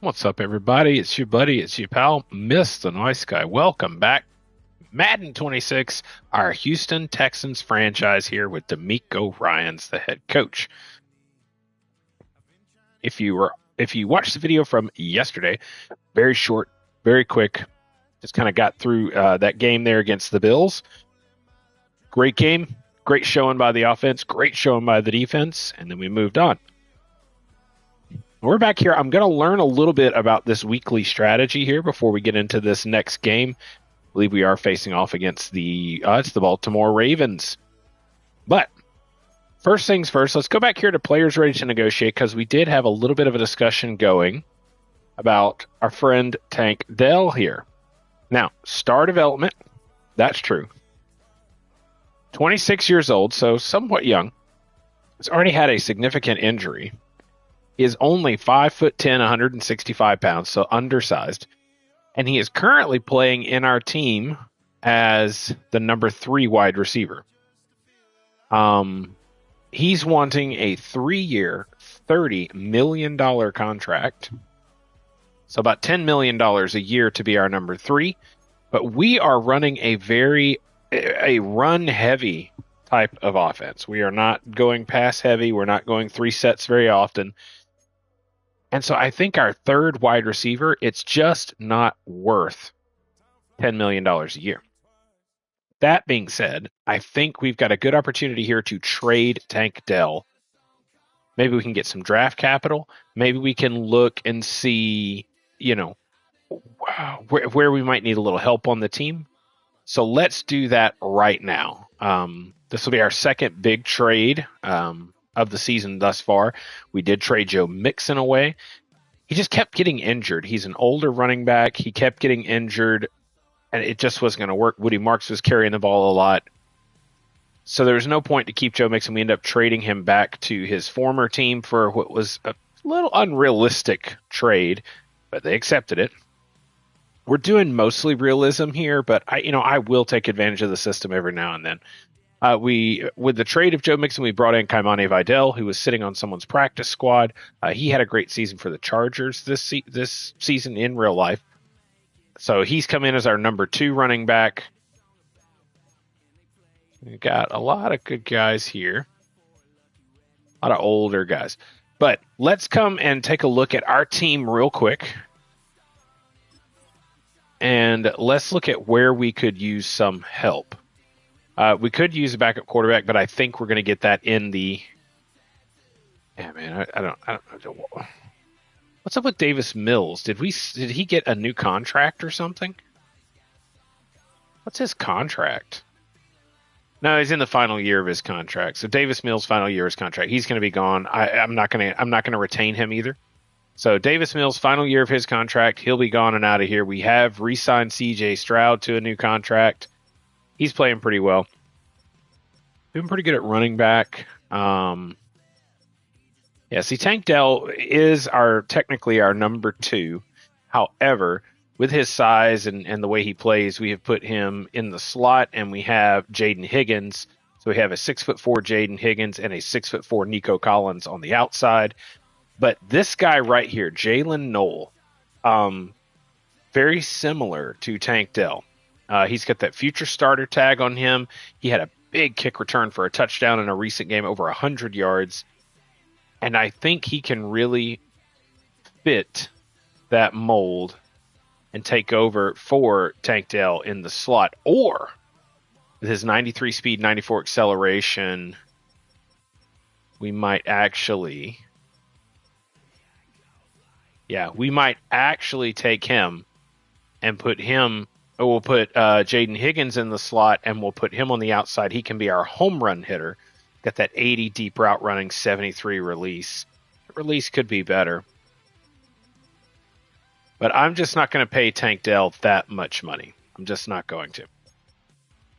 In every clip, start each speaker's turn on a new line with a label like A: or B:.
A: What's up, everybody? It's your buddy, it's your pal, Miss the Nice Guy. Welcome back. Madden 26, our Houston Texans franchise here with D'Amico Ryans, the head coach. If you watched the video from yesterday, very short, very quick, just kind of got through that game there against the Bills. Great game, great showing by the offense, great showing by the defense, and then we moved on. We're back here. I'm going to learn a little bit about this weekly strategy here before we get into this next game. I believe we are facing off against it's the Baltimore Ravens. But first things first, let's go back here to players ready to negotiate because we did have a little bit of a discussion going about our friend Tank Dell here. Now, star development, that's true. 26 years old, so somewhat young. Has already had a significant injury. Is only 5'10", 165 pounds, so undersized. And he is currently playing in our team as the number 3 wide receiver. He's wanting a 3-year, $30 million contract. So about $10 million a year to be our number 3. But we are running a run-heavy type of offense. We are not going pass-heavy. We're not going 3 sets very often. And so I think our third wide receiver, it's just not worth $10 million a year. That being said, I think we've got a good opportunity here to trade Tank Dell. Maybe we can get some draft capital. Maybe we can look and see, where we might need a little help on the team. So let's do that right now. This will be our second big trade of the season thus far. We did trade Joe Mixon away. He just kept getting injured. He's an older running back. He kept getting injured, and it just wasn't going to work. Woody Marks was carrying the ball a lot. So there was no point to keep Joe Mixon. We ended up trading him back to his former team for what was a little unrealistic trade, but they accepted it. We're doing mostly realism here, but I will take advantage of the system every now and then. With the trade of Joe Mixon, we brought in Kaimane Vidal, who was sitting on someone's practice squad. He had a great season for the Chargers this season in real life. So he's come in as our number 2 running back. We've got a lot of good guys here. A lot of older guys. But let's come and take a look at our team real quick. And let's look at where we could use some help. We could use a backup quarterback, but I think we're going to get that in the. Yeah, man, I don't. What's up with Davis Mills? Did he get a new contract or something? What's his contract? No, he's in the final year of his contract. So Davis Mills' final year of his contract. He's going to be gone. I'm not going to retain him either. So Davis Mills' final year of his contract, he'll be gone and out of here. We have re-signed C.J. Stroud to a new contract. He's playing pretty well. Doing pretty good at running back. Tank Dell is technically our number 2. However, with his size and the way he plays, we have put him in the slot, and we have Jaden Higgins. So we have a 6'4" Jaden Higgins and a 6'4" Nico Collins on the outside. But this guy right here, Jalen Knoll, very similar to Tank Dell. He's got that future starter tag on him. He had a big kick return for a touchdown in a recent game, over 100 yards. And I think he can really fit that mold and take over for Tank Dell in the slot. Or with his 93 speed, 94 acceleration, we might actually take him and put him. We'll put Jaden Higgins in the slot, and we'll put him on the outside. He can be our home run hitter. Got that 80 deep route running, 73 release. The release could be better. But I'm just not going to pay Tank Dell that much money. I'm just not going to.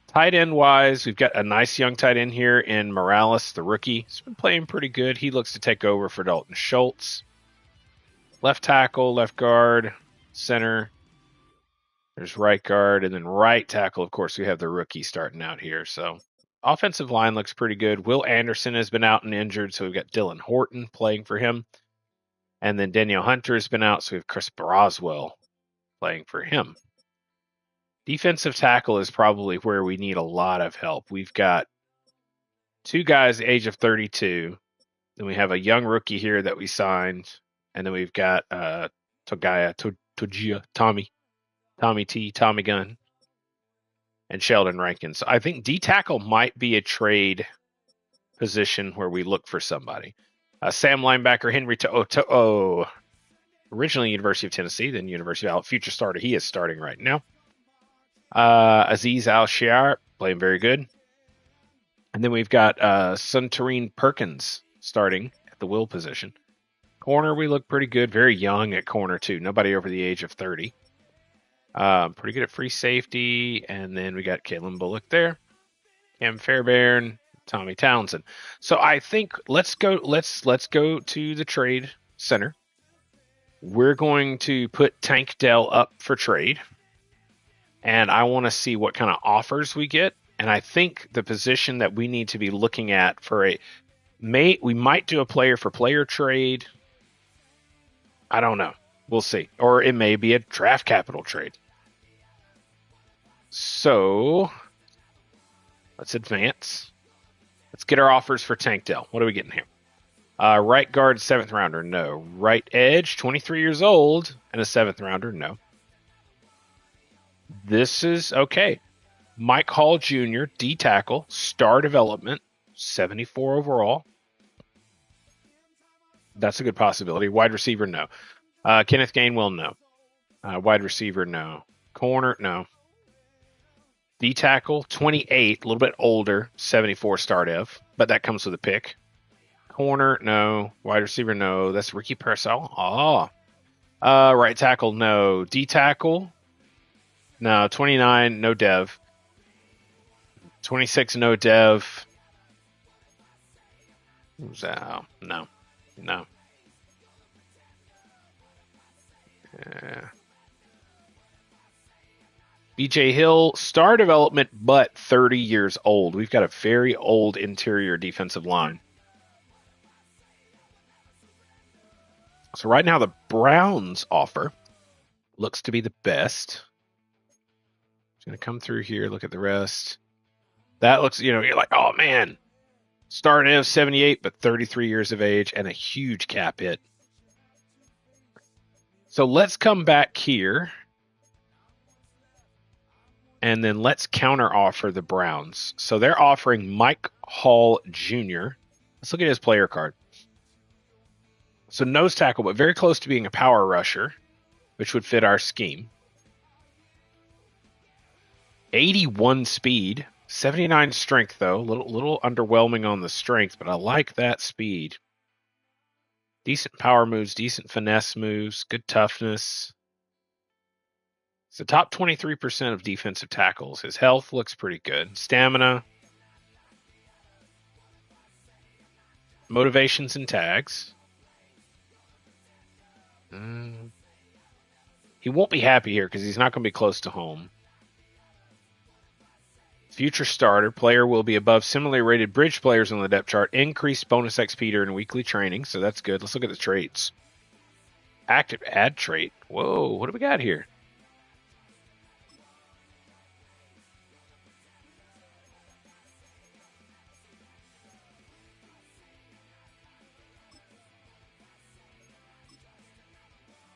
A: Tight end wise, we've got a nice young tight end here in Morales, the rookie. He's been playing pretty good. He looks to take over for Dalton Schultz. Left tackle, left guard, center. There's right guard, and then right tackle, of course, we have the rookie starting out here. So offensive line looks pretty good. Will Anderson has been out and injured, so we've got Dylan Horton playing for him. And then Danielle Hunter has been out, so we have Chris Broswell playing for him. Defensive tackle is probably where we need a lot of help. We've got 2 guys the age of 32. Then we have a young rookie here that we signed. And then we've got Togia, Tommy T, Tommy Gunn, and Sheldon Rankin. So I think D tackle might be a trade position where we look for somebody. Sam linebacker Henry To'o, originally University of Tennessee, then University of Alabama, future starter. He is starting right now. Aziz Al-Shiar, playing very good. And then we've got Suntarine Perkins starting at the will position. Corner, we look pretty good. Very young at corner, too. Nobody over the age of 30. Pretty good at free safety. And then we got Kalen Bullock there. Cam Fairbairn, Tommy Townsend. So I think let's go to the trade center. We're going to put Tank Dell up for trade. And I want to see what kind of offers we get. And I think the position that we need to be looking at we might do a player for player trade. I don't know. We'll see. Or it may be a draft capital trade. So let's advance. Let's get our offers for Tank Dell. What are we getting here? Right guard, 7th rounder, no. Right edge, 23 years old, and a 7th rounder, no. This is okay. Mike Hall Jr., D tackle, star development, 74 overall. That's a good possibility. Wide receiver, no. Kenneth Gainwell, no. Wide receiver, no. Corner, no. D tackle, 28, a little bit older, 74 star dev, but that comes with a pick. Corner, no. Wide receiver, no. That's Ricky Parcell. Right tackle, no. D tackle, no. 29, no dev. 26, no dev. Who's that? No. BJ Hill, star development, but 30 years old. We've got a very old interior defensive line. So right now the Browns offer looks to be the best. It's going to come through here, look at the rest. That looks, you're like, oh man, star dev 78, but 33 years of age and a huge cap hit. So let's come back here. And then let's counter offer the Browns. So they're offering Mike Hall Jr. Let's look at his player card. So nose tackle, but very close to being a power rusher, which would fit our scheme. 81 speed, 79 strength though. Little underwhelming on the strength, but I like that speed. Decent power moves, decent finesse moves, good toughness. It's the top 23% of defensive tackles. His health looks pretty good. Stamina. Motivations and tags. He won't be happy here because he's not going to be close to home. Future starter. Player will be above similarly rated bridge players on the depth chart. Increased bonus XP during weekly training, so that's good. Let's look at the traits. Active add trait. Whoa, what do we got here?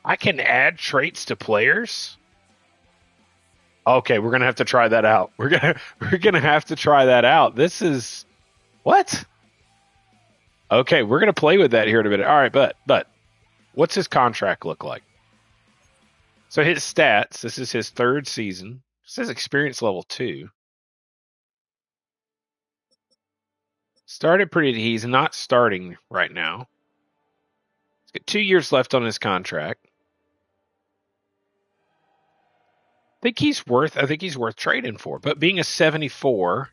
A: I can add traits to players? Okay, we're gonna have to try that out. We're gonna have to try that out. This is what? Okay, we're gonna play with that here in a minute. All right, but what's his contract look like? So his stats. This is his 3rd season. It says experience level 2. Started pretty. He's not starting right now. He's got 2 years left on his contract. I think he's worth trading for. But being a 74,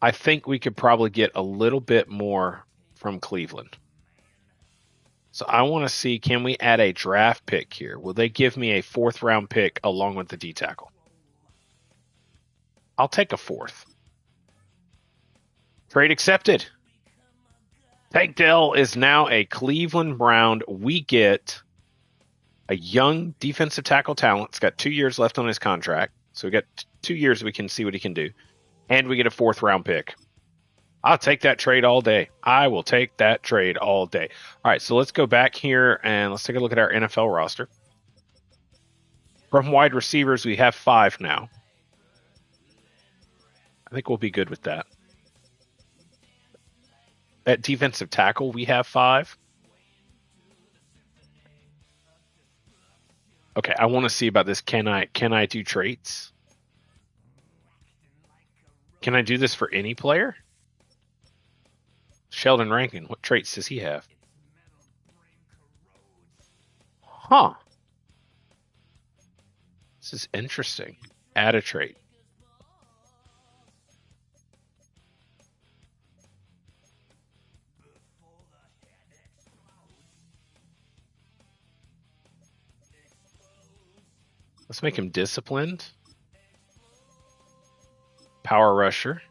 A: I think we could probably get a little bit more from Cleveland. So I want to see, can we add a draft pick here? Will they give me a 4th round pick along with the D tackle? I'll take a 4th. Trade accepted. Tank Dell is now a Cleveland Brown. We get a young defensive tackle talent. It's got 2 years left on his contract. So we got 2 years we can see what he can do. And we get a 4th round pick. I'll take that trade all day. I will take that trade all day. All right, so let's go back here and let's take a look at our NFL roster. From wide receivers, we have 5 now. I think we'll be good with that. At defensive tackle, we have 5. Okay, I want to see about this. Can I do traits? Can I do this for any player? Sheldon Rankin, what traits does he have? Huh. This is interesting. Add a trait. Let's make him disciplined. Power rusher.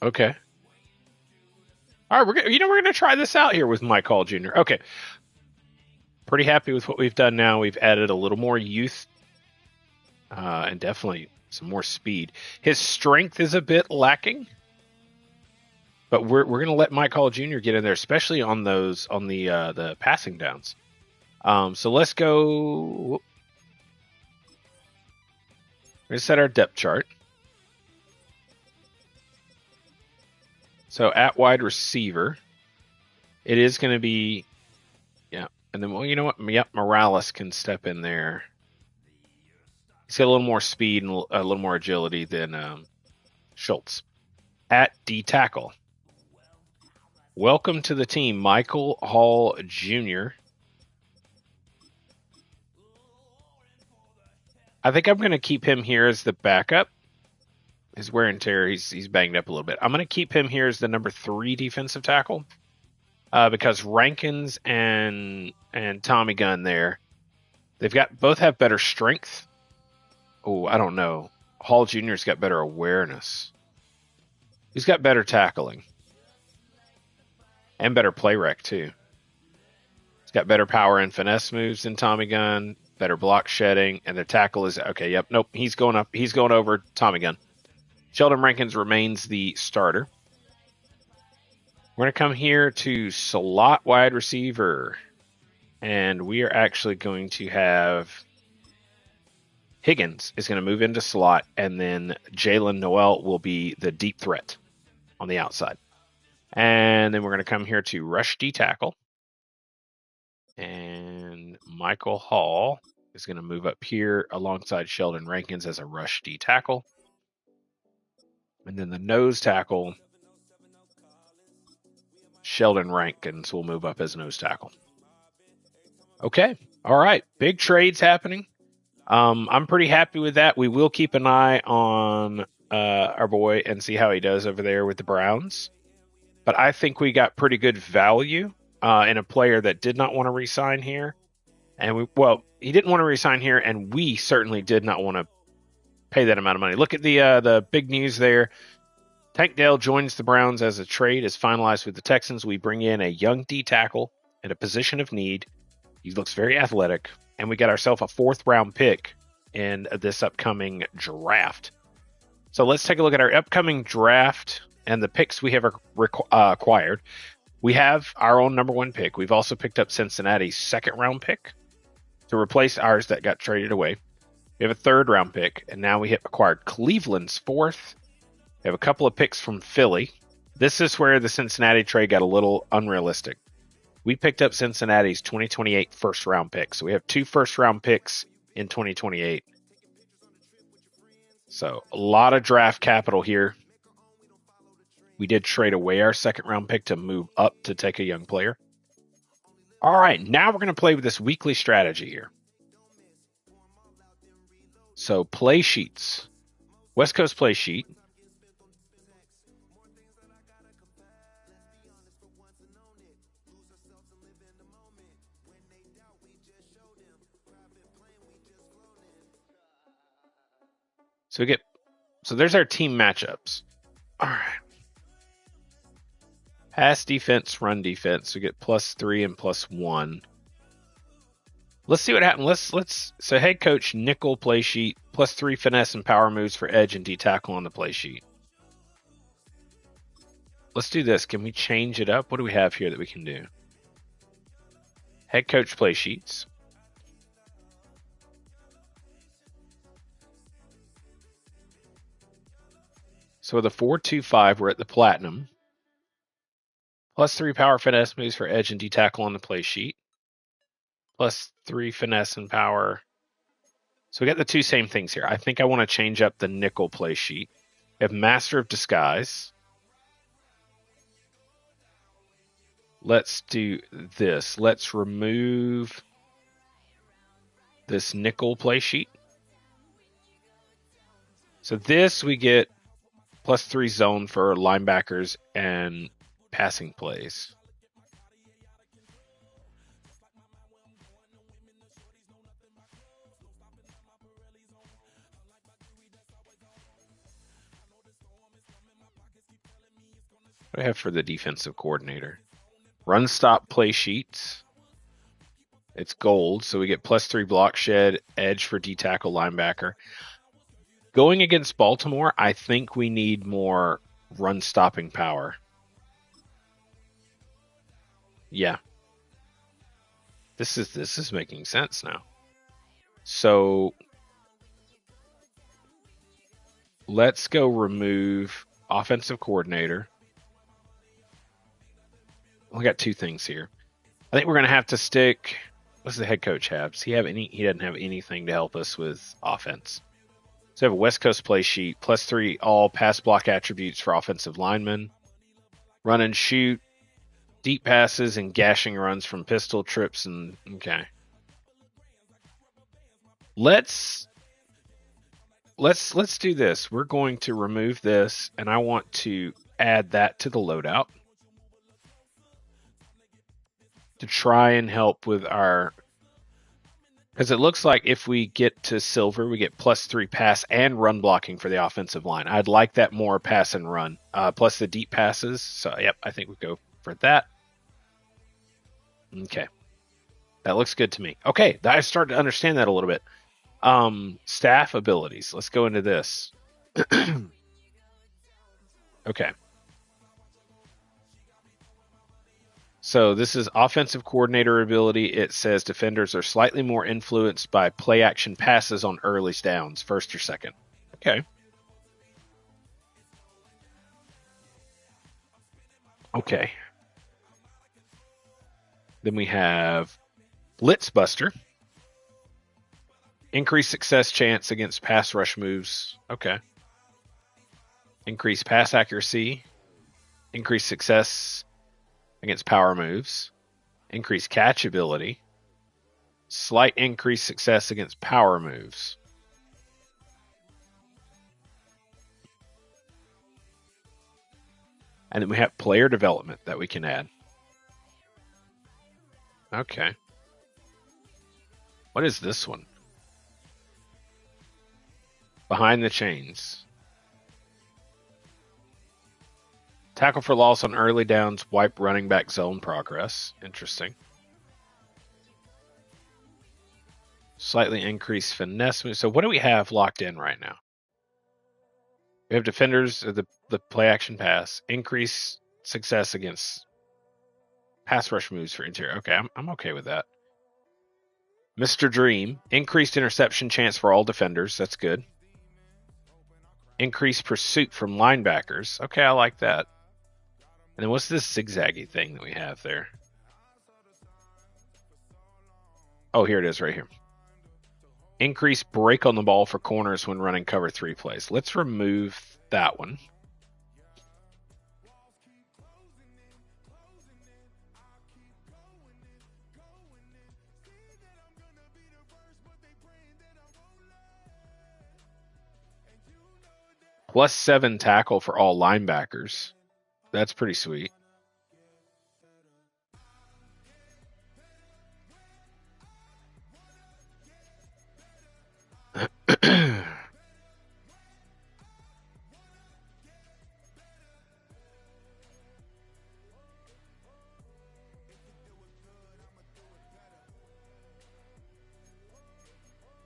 A: Okay. All right, we're gonna try this out here with Mike Hall Jr. Okay. Pretty happy with what we've done now. We've added a little more youth, and definitely some more speed. His strength is a bit lacking, but we're gonna let Mike Hall Jr. get in there, especially on the passing downs. So let's go. We're gonna set our depth chart. So at wide receiver, it is going to be, yeah. And then, well, you know what? Yep, Morales can step in there. He's got a little more speed and a little more agility than Schultz. At D tackle, welcome to the team, Michael Hall Jr. I think I'm going to keep him here as the backup. His wear and tear, he's banged up a little bit. I'm going to keep him here as the number 3 defensive tackle because Rankins and Tommy Gunn there, both have better strength. Oh, I don't know. Hall Jr.'s got better awareness. He's got better tackling and better play rec too. He's got better power and finesse moves than Tommy Gunn, better block shedding, and the tackle is okay. Yep, nope. He's going up. He's going over Tommy Gunn. Sheldon Rankins remains the starter. We're going to come here to slot wide receiver. And we are actually going to have Higgins is going to move into slot. And then Jalen Noel will be the deep threat on the outside. And then we're going to come here to rush D tackle. And Michael Hall is going to move up here alongside Sheldon Rankins as a rush D tackle. And then the nose tackle, Sheldon Rankins will move up as nose tackle. Okay. All right. Big trades happening. I'm pretty happy with that. We will keep an eye on our boy and see how he does over there with the Browns. But I think we got pretty good value in a player that did not want to re-sign here. And he didn't want to re-sign here, and we certainly did not want to pay that amount of money. Look at the big news there. Tank Dell joins the Browns as a trade is finalized with the Texans. We bring in a young D tackle in a position of need. He looks very athletic, and we got ourselves a 4th round pick in this upcoming draft. So let's take a look at our upcoming draft and the picks we have acquired. We have our own number 1 pick. We've also picked up Cincinnati's 2nd round pick to replace ours that got traded away. We have a 3rd round pick, and now we have acquired Cleveland's 4th. We have a couple of picks from Philly. This is where the Cincinnati trade got a little unrealistic. We picked up Cincinnati's 2028 first round pick. So we have 2 first round picks in 2028. So a lot of draft capital here. We did trade away our 2nd round pick to move up to take a young player. All right, now we're going to play with this weekly strategy here. So play sheets. West Coast play sheet. So there's our team matchups. All right. Pass defense, run defense. We get +3 and +1. Let's see what happens. So head coach nickel play sheet, +3 finesse and power moves for edge and D tackle on the play sheet. Let's do this. Can we change it up? What do we have here that we can do? Head coach play sheets. So with a 4-2-5, we're at the platinum. +3 power finesse moves for edge and D tackle on the play sheet. +3 finesse and power. So we got the two same things here. I think I want to change up the nickel play sheet. We have Master of Disguise. Let's do this. Let's remove this nickel play sheet. So this we get +3 zone for linebackers and passing plays. What do I have for the defensive coordinator? Run stop play sheets. It's gold, so we get +3 block shed, edge for D tackle linebacker. Going against Baltimore, I think we need more run stopping power. Yeah. This is making sense now. So let's go remove offensive coordinator. We got two things here. I think we're going to have to stick. What's the head coach have? Does he have any? He doesn't have anything to help us with offense. So we have a West Coast play sheet, +3 all pass block attributes for offensive linemen. Run and shoot, deep passes, and gashing runs from pistol trips. And okay. Let's do this. We're going to remove this, and I want to add that to the loadout to try and help with our, because it looks like if we get to silver, we get +3 pass and run blocking for the offensive line. I'd like that more pass and run, plus the deep passes. So, yep, I think we go for that. Okay. That looks good to me. Okay, I started to understand that a little bit. Staff abilities. Let's go into this. Okay. So this is offensive coordinator ability. It says defenders are slightly more influenced by play action passes on early downs, first or second. Okay. Okay. Then we have Blitzbuster. Increase success chance against pass rush moves. Okay. Increase pass accuracy. Increase success against power moves. Increase catch ability. Slight increase success against power moves. And then we have player development that we can add. Okay. What is this one? Behind the chains. Tackle for loss on early downs, wipe running back zone progress. Interesting. Slightly increased finesse. So what do we have locked in right now? We have defenders, the play action pass. Increase success against pass rush moves for interior. Okay, I'm okay with that. Mr. Dream. Increased interception chance for all defenders. That's good. Increased pursuit from linebackers. Okay, I like that. And then what's this zigzaggy thing that we have there? Oh, here it is right here. Increase break on the ball for corners when running cover 3 plays. Let's remove that one. +7 tackle for all linebackers. That's pretty sweet.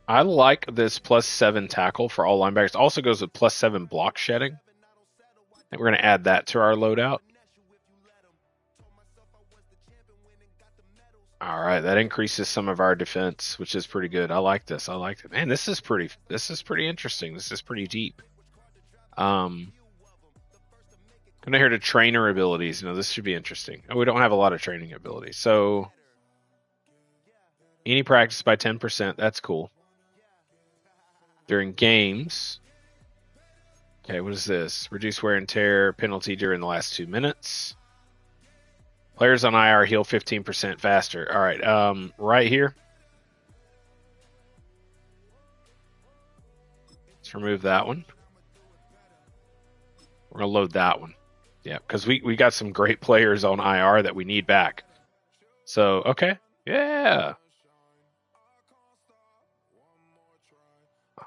A: I like this +7 tackle for all linebackers. It also goes with +7 block shedding. And we're going to add that to our loadout. All right, that increases some of our defense, which is pretty good. I like this. I like it. Man, this is pretty interesting. This is pretty deep. Going here to trainer abilities. This should be interesting. Oh, we don't have a lot of training abilities. So any practice by 10%, that's cool. During games. Okay, what is this? Reduce wear and tear penalty during the last 2 minutes. Players on IR heal 15% faster. All right, right here. Let's remove that one. We're going to load that one. Yeah, because we got some great players on IR that we need back. So, okay. Yeah.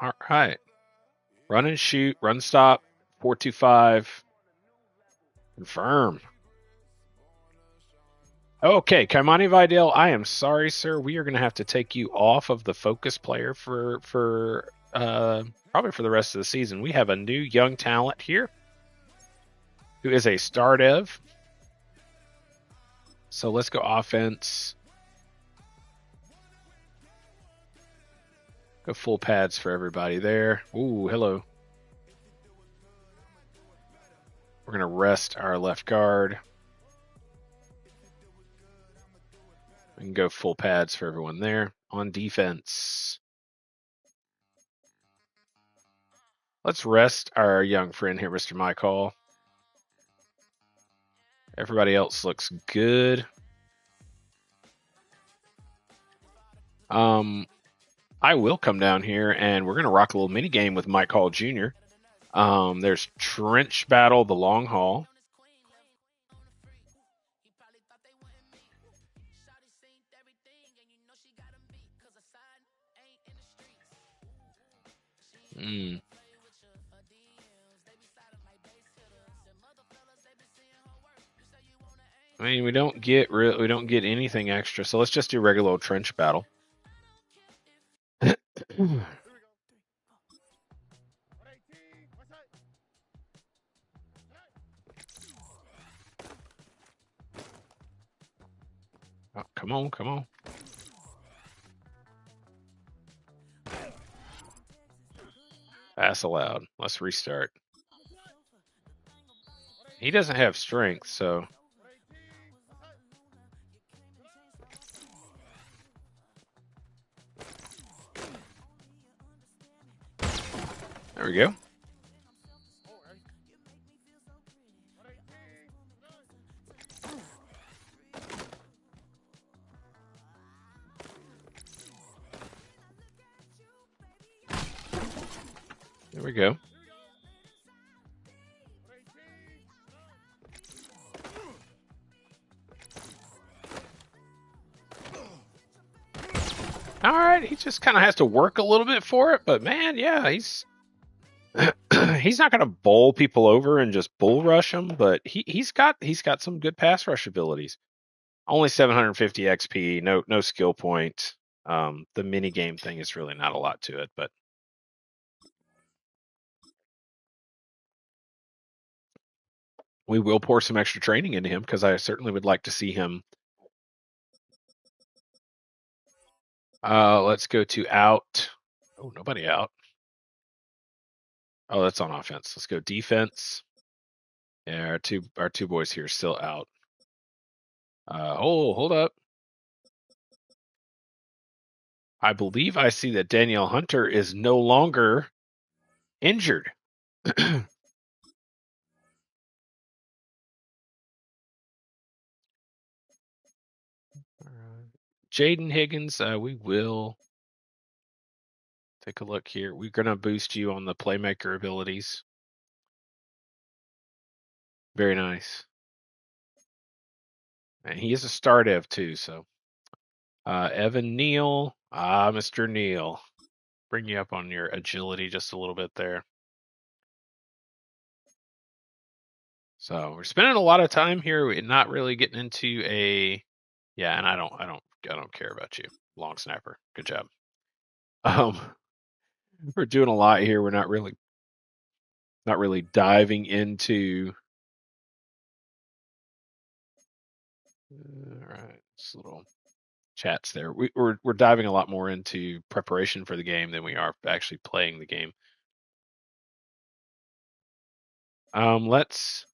A: All right. Run and shoot. Run stop. 425. Confirm. Okay, Kaimani Vidal, I am sorry, sir. We are going to have to take you off of the focus player for probably for the rest of the season. We have a new young talent here who is a star dev. So let's go offense. Go full pads for everybody there. Ooh, hello. We're going to rest our left guard. We can go full pads for everyone there. On defense, let's rest our young friend here, Mr. Michael. Everybody else looks good. I will come down here and we're going to rock a little mini game with Mike Hall Jr. There's Trench Battle, the long haul. I mean, we don't get anything extra, so let's just do regular old Trench Battle. Oh, come on, come on. Pass allowed. Let's restart. He doesn't have strength, so. There we go. There we go. All right, he just kind of has to work a little bit for it, but man, yeah, he's he's not going to bowl people over and just bull rush them, but he's got some good pass rush abilities. Only 750 XP, no skill point. The mini game thing is really not a lot to it, but we will pour some extra training into him because I certainly would like to see him. Let's go to out. Oh, nobody out. Oh, that's on offense. Let's go defense. Yeah, our two boys here are still out. Hold up. I believe I see that Danielle Hunter is no longer injured. Jaden Higgins, we will take a look here. We're going to boost you on the playmaker abilities. Very nice. And he is a star dev too, so. Evan Neal. Mr. Neal. Bring you up on your agility just a little bit there. So we're spending a lot of time here. We're not really getting into a, yeah. And I don't care about you, long snapper. Good job. We're doing a lot here. We're not really diving into. All right, this little chats there. We're diving a lot more into preparation for the game than we are actually playing the game. Let's.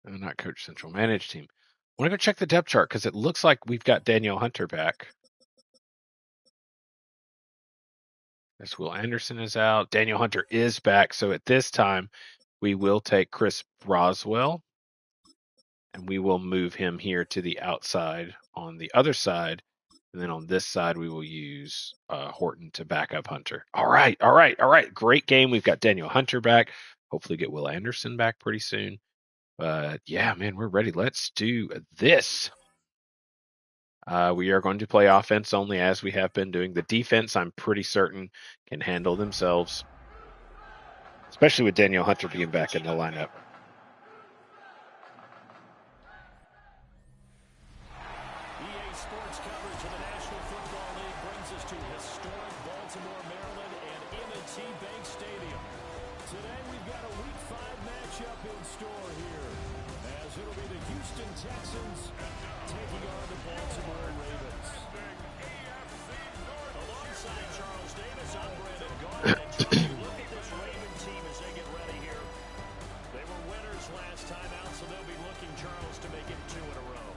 A: Not Coach Central, manage team. I want to go check the depth chart because it looks like we've got Daniel Hunter back. As Will Anderson is out. Daniel Hunter is back. So at this time, we will take Chris Broswell and we will move him here to the outside on the other side. And then on this side, we will use Horton to back up Hunter. All right. Great game. We've got Daniel Hunter back. Hopefully get Will Anderson back pretty soon. But yeah, man, we're ready. Let's do this. We are going to play offense only as we have been doing. The defense, I'm pretty certain, can handle themselves, especially with Daniel Hunter being back in the lineup.
B: EA Sports coverage of the National Football League brings us to historic Baltimore, Maryland, and M&T Bank Stadium. Today we've got a Week 5 matchup in store here, as it'll be the Houston Texans taking on the Baltimore Ravens. Alongside Charles Davis, I'm Brandon Garden, and Charlie, look at this Raven team as they get ready here. They were winners last time out, so they'll be looking, Charles, to make it 2 in a row.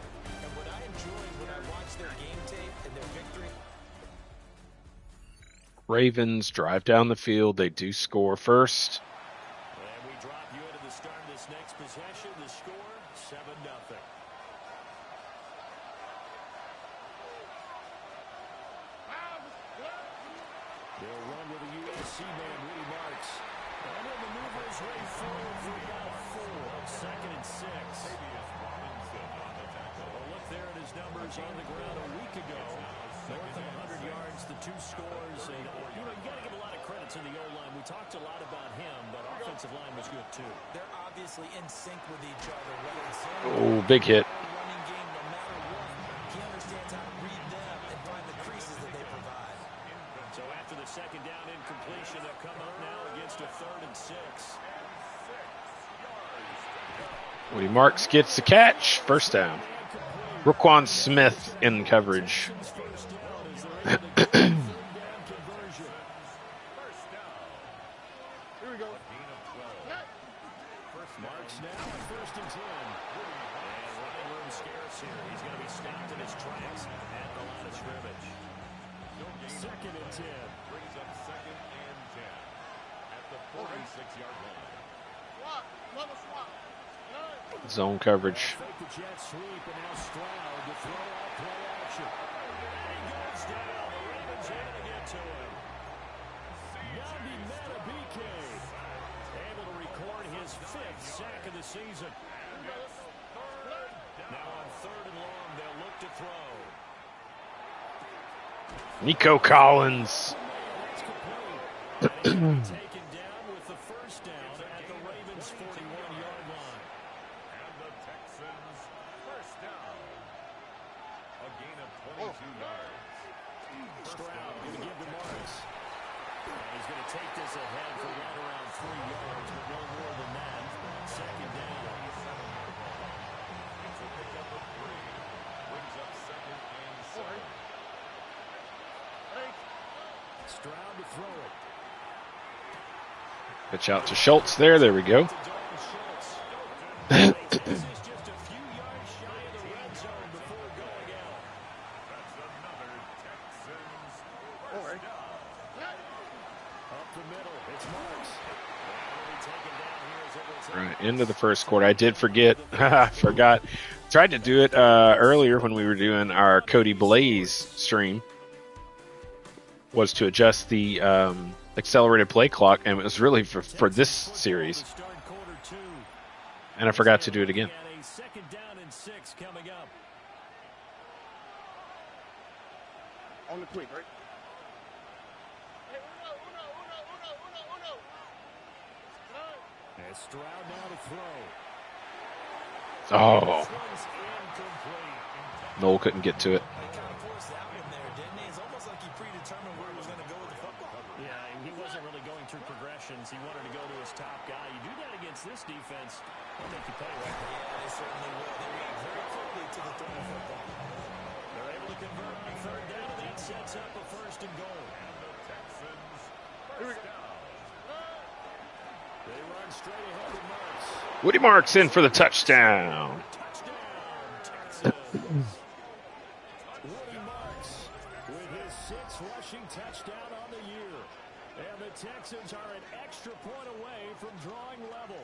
C: And what I enjoyed when I watched their game tape and their victory.
A: Ravens drive down the field. They do score first.
B: And we drop you into the start of this next possession. The score, 7-0. They'll run with a USC man, Woody Marks. And then the movers way forward for about 4. 2nd and 6. Well, look there at his numbers on the ground a week ago. North of 100 yards, the 2 scores. And, you got to give a lot of credit to the O-line. We talked a lot about him, but offensive line was good, too.
C: They're obviously in sync with each other. Whether it's
A: Oh, big hit.
C: running game, no matter what, he understands how to read them and find the creases that they provide.
B: So after the second down incompletion, they'll come up now against a 3rd and 6.
A: Woody Marks gets the catch. First down. Roquan Smith in coverage.
B: Marks now at 1st and 10. And running room scarce here. He's going to be stopped in his tracks at the line of scrimmage. 2nd and 10.
D: Brings up 2nd and 10 at the 46-yard line.
A: Zone coverage.
B: Fake the jet sweep, and now Stroud to throw out play action. And he goes down. The Ravens are going to get to him. Nabi Matabike able to record his 5th sack of the season. Now on 3rd and long, they'll look to throw.
A: Nico Collins.
B: That's complete. Taken down with the 1st down at the Ravens' 41-yard line.
D: And the Texans first down. A gain of 22 yards.
B: Stroud going to give to Marks. And he's going to take this ahead for right around 3 yards, but no more than that. 2nd down.
D: It's a pickup of 3. Brings up 2nd and 7.
B: Stroud to throw it.
A: Pitch out to Schultz there. There we go.
B: To Dalton Schultz. This is just a few yards shy of the red zone before going out.
D: That's another Texans first down.
B: Up the middle, it's Marks. And he'll be taken down here as it was.
A: Right, into the first quarter. I did forget. I forgot. Tried to do it earlier when we were doing our Cody Blaze stream. Was to adjust the accelerated play clock, and it was really for this series. And I forgot to do it again.
B: A second down and 6 coming up.
E: On the quick, right?
B: And Stroud now to throw.
A: Oh,
B: This one's incomplete.
A: Noel couldn't get to it.
C: He kind of forced that one there, didn't he? It's almost like he predetermined where he was going to go with the football.
B: Yeah, he wasn't really going through progressions. He wanted to go to his top guy. You do that against this defense, they'll make you pay, right?
C: Yeah, they certainly will. They react very quickly to the throwing football.
B: They're able to convert on third down, and that sets up a first and goal.
D: And the Texans first down.
B: They run straight ahead with Marks.
A: Woody Marks in for the touchdown.
B: Touchdown, Texans. Woody Marks with his 6th rushing touchdown on the year. And the Texans are an extra point away from drawing level.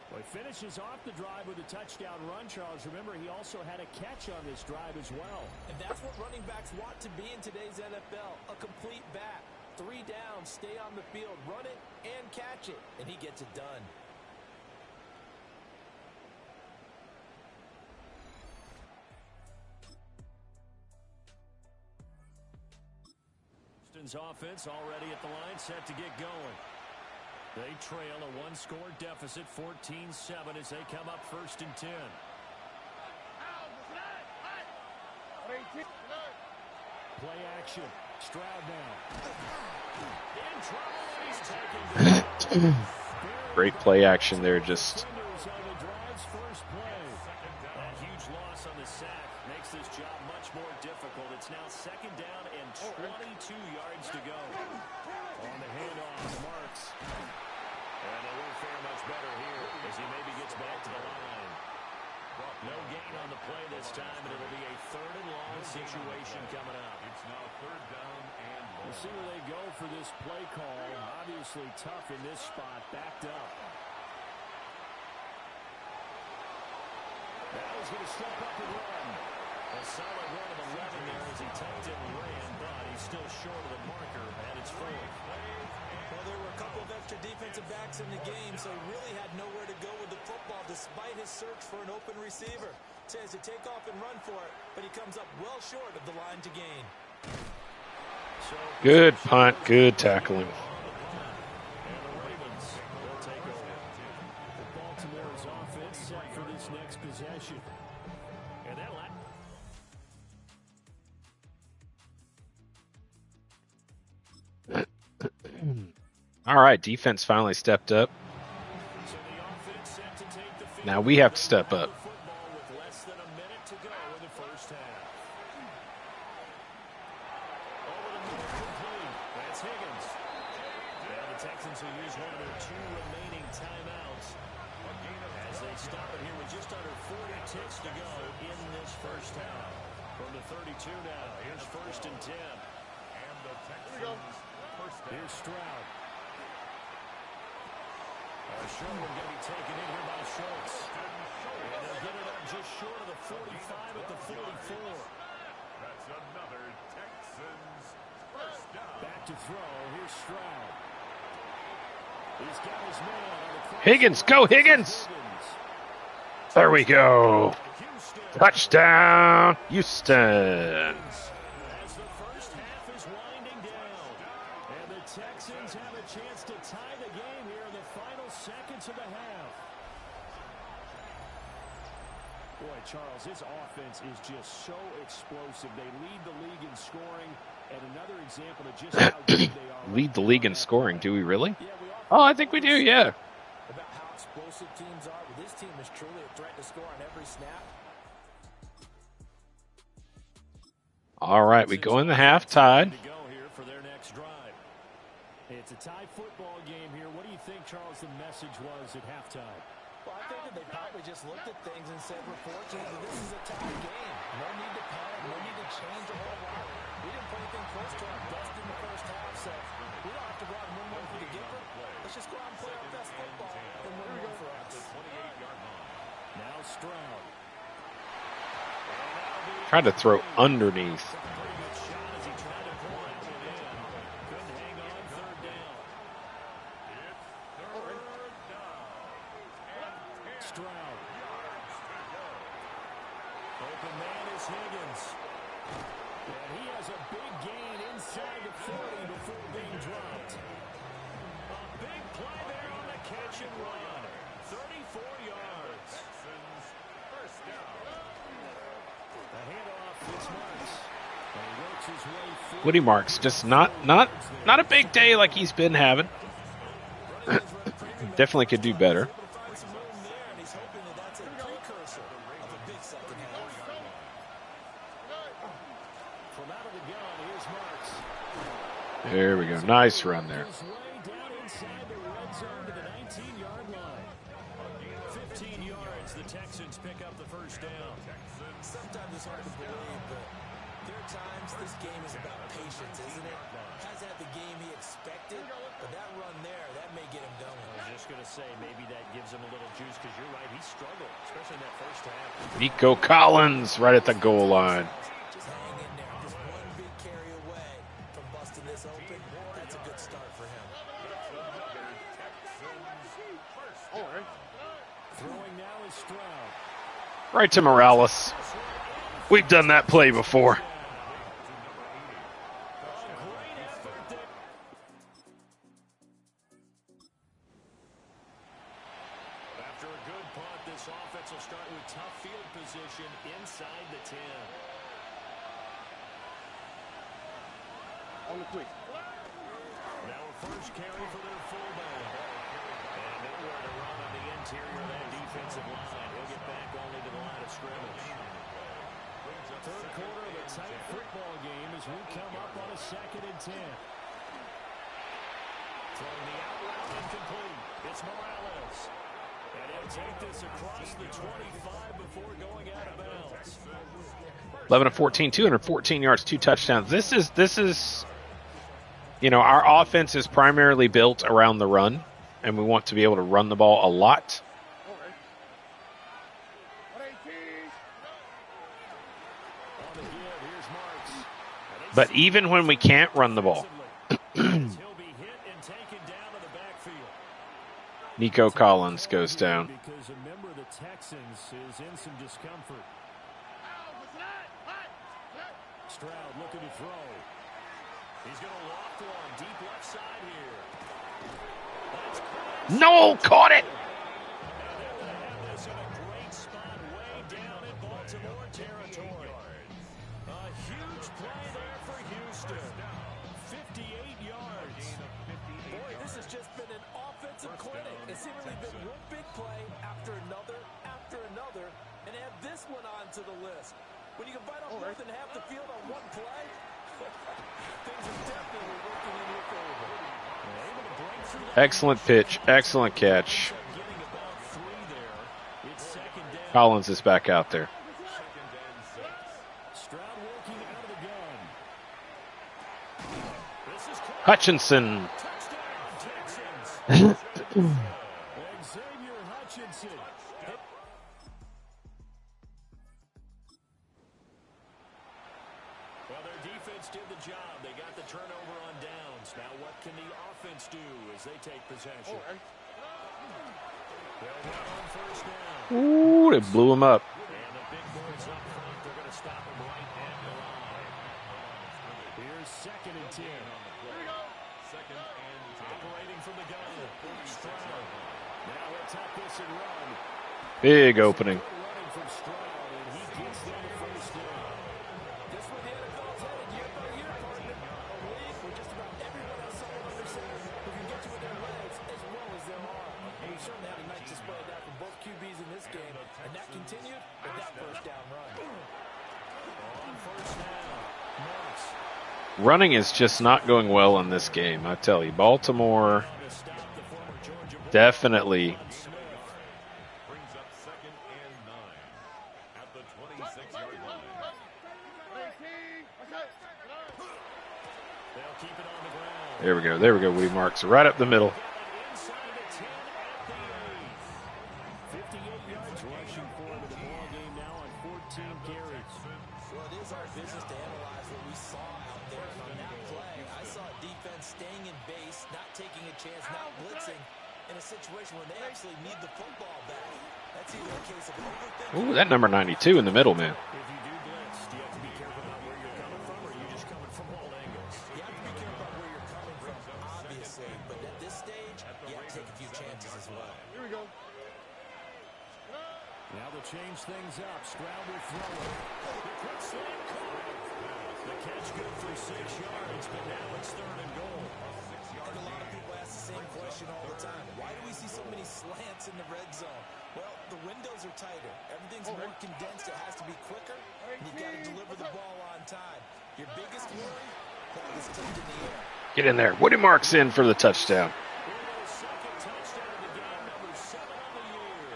B: Well, he finishes off the drive with a touchdown run, Charles. Remember, he also had a catch on this drive as well.
C: And that's what running backs want to be in today's NFL, a complete back. 3 down, stay on the field, run it, and catch it, and he gets it done.
B: Houston's offense already at the line, set to get going. They trail a 1-score deficit, 14-7, as they come up first and 10. Play action. Stroud now. In trouble, and he's taken down.
A: Great play action there. Just
B: Defenders on the drive's first play. That huge loss on the sack makes this job much more difficult. It's now second down and 22 yards to go. On the handoff, Marks. And they won't fare much better here as he maybe gets back to the line. No gain on the play this time, and it'll be a third and long situation coming up.
D: It's now third down and long.
B: We'll see where they go for this play call. Obviously tough in this spot, backed up. Now he's going to step up and run. A solid run of 11 there as he tucked it and ran, but he's still short of the marker, and it's 4.
C: Well, there were a couple of extra defensive backs in the game, so he really had nowhere to go with the football despite his search for an open receiver. Says to take off and run for it, but he comes up well short of the line to gain.
A: good punt, good tackling.
B: And the Ravens will take over. Baltimore's offense set for this next possession. And that
A: All right, defense finally stepped up.
B: so the offense set to take the field.
A: Now we have to step up.
B: Football with less than a minute to go in the first half. Over the middle, complete. That's Higgins. And the Texans will use one of their 2 remaining timeouts as they stop it here with just under 40 ticks to go in this first half. From the 32 now, here's first and 10.
D: And the Texans first down.
B: Here's Stroud. A short one going to be taken in here by Schultz. And they'll get it up just short of the 45 at the 44.
D: That's another Texans first down.
B: Back to throw. Here's Stroud. He's got his man on the cross.
A: Higgins, go Higgins! There we go.
B: Houston.
A: Touchdown, Houston.
B: As the first half is winding down. And the Texans have a chance to tie the game here in the final seconds of the half. Boy, Charles, this offense is just so explosive. They lead the league in scoring, and another example of just how good they are.
A: Lead the league in scoring. Do we really?
C: Yeah, we often
A: Oh, I think we do, yeah.
C: about how explosive teams are, but this team is truly a threat to score on every snap.
A: All right, we go in the half tied.
B: To go here for their next drive. It's a tie football game here. What do you think, Charles, the message was at halftime?
C: Well, I think that they probably just looked at things and said, we're fortunate that this is a tie game. No need to panic, no need to change a whole lot. We didn't play anything close to our best in the first half, so we don't have to go out and win one for the giver. Let's just go out and play our best football and win one for us.
B: Now Stroud.
A: Tried to throw underneath.
B: Pretty good shot as he tried to pull that one in. Open man is Higgins. And he has a big gain inside the 40 before being dropped. A big play there on the catch and run. 34 yards.
D: Texans first down.
B: The handoff, it's Marks. And he works his way forward.
A: Woody Marks just not a big day like he's been having. Definitely could do better.
C: Find some room there, and he's hoping that that's a precursor of a big second half.
B: From out of the gun, here's Marks.
A: There we go. Nice run there.
B: His way down inside the red zone to the 19-yard line. 15 yards, the Texans pick up the first down.
C: Sometimes it's hard to believe, but there are times this game is about patience, isn't it? Hasn't had the game he expected, but that run there, that may get him going.
B: I was just going to say, maybe that gives him a little juice, because you're right, he struggled, especially in that first half.
A: Nico Collins right at the goal line.
C: Just hang in there. Just one big carry away from busting this open. That's a good start for him.
B: Throwing now is Stroud.
A: Right to Morales. We've done that play before.
B: After a good punt, this offense will start with tough field position inside the 10.
E: On the quick.
B: Now a first carry for their fullback. And nowhere to run on the interior of that defensive line. He'll get back only to the line of scrimmage. Third quarter of a tight football game as we come up on a 2nd and 10. Throwing the out route incomplete. It's Morales. And he'll take this across the 25 before going out of bounds.
A: 11 of 14, 214 yards, 2 touchdowns. This is, you know, our offense is primarily built around the run, and we want to be able to run the ball a lot.
B: On the give, here's Marks.
A: But even when we can't run the ball,
B: He'll be hit and taken down to the backfield.
A: Nico Collins goes down.
B: Because a member of the Texans is in some discomfort. Stroud looking to throw. He's going to loft one deep left side here. That's caught.
A: No, caught it.
B: And they're going to have this in a great spot way down in Baltimore territory. A huge play there for Houston. 58 yards.
C: Boy, this has just been an offensive clinic. It's seemingly been one big play after another, and add this one onto the list. When you can bite off more than half the field on one play, things are definitely working in your favor.
B: Able to break through that.
A: Excellent pitch. Excellent catch.
B: Getting about 3 there. It's 2nd down.
A: Collins is back out there.
B: Stroud working out of the gun. This is caught.
A: Hutchinson.
B: Touchdown, Texans. Xavier Hutchinson. Well, their defense did the job. They got the turnover on downs. Now what can the offense do as they take possession? They'll run on first down.
A: Ooh, they blew him up.
B: And the big boys up front, they're going to stop him right at the line. Here's 2nd and 10. Operating from the gun. Stroud. Now he'll tuck this and run.
A: Big opening.
B: Running from Stroud, and he gets them the first down.
C: this one the NFL's headed year by year, partner. A league where just about everyone has someone on their side who can get you with their legs as well as their arm. And we certainly had a nice display of that from both QBs in this game, and that continued with that first down run.
B: On first down, Marks.
A: Running is just not going well in this game. I tell you, Baltimore
B: To stop the former Georgia Bull.
A: definitely.
B: Smith.
D: Brings up 2nd and 9 at the 26-yard line.
B: They'll keep it on the ground.
A: There we go. There we go. Woody Marks right up the middle.
B: Inside the 10 at the 8. 58 yards rushing for him in the ball game now on 14 carries.
C: Well, it is our business to analyze what we saw out there on that play. I saw a defense staying in base, not taking a chance, not blitzing in a situation where they actually need the football back. That's either a case of overthinking.
A: Ooh, that number 92 in the middle, man.
B: If change things up. Stroud will throw it. The quick slant caught. The catch good for 6 yards, but now it's 3rd and goal.
C: And a lot of people ask the same question all the time. Why do we see so many slants in the red zone? Well, the windows are tighter. Everything's more condensed. It has to be quicker, and you've got to deliver the ball on time. Your biggest worry, ball is tipped in the air.
A: Get in there. Woody Marks in for the touchdown.
B: Second touchdown of the game, number 7 on the year.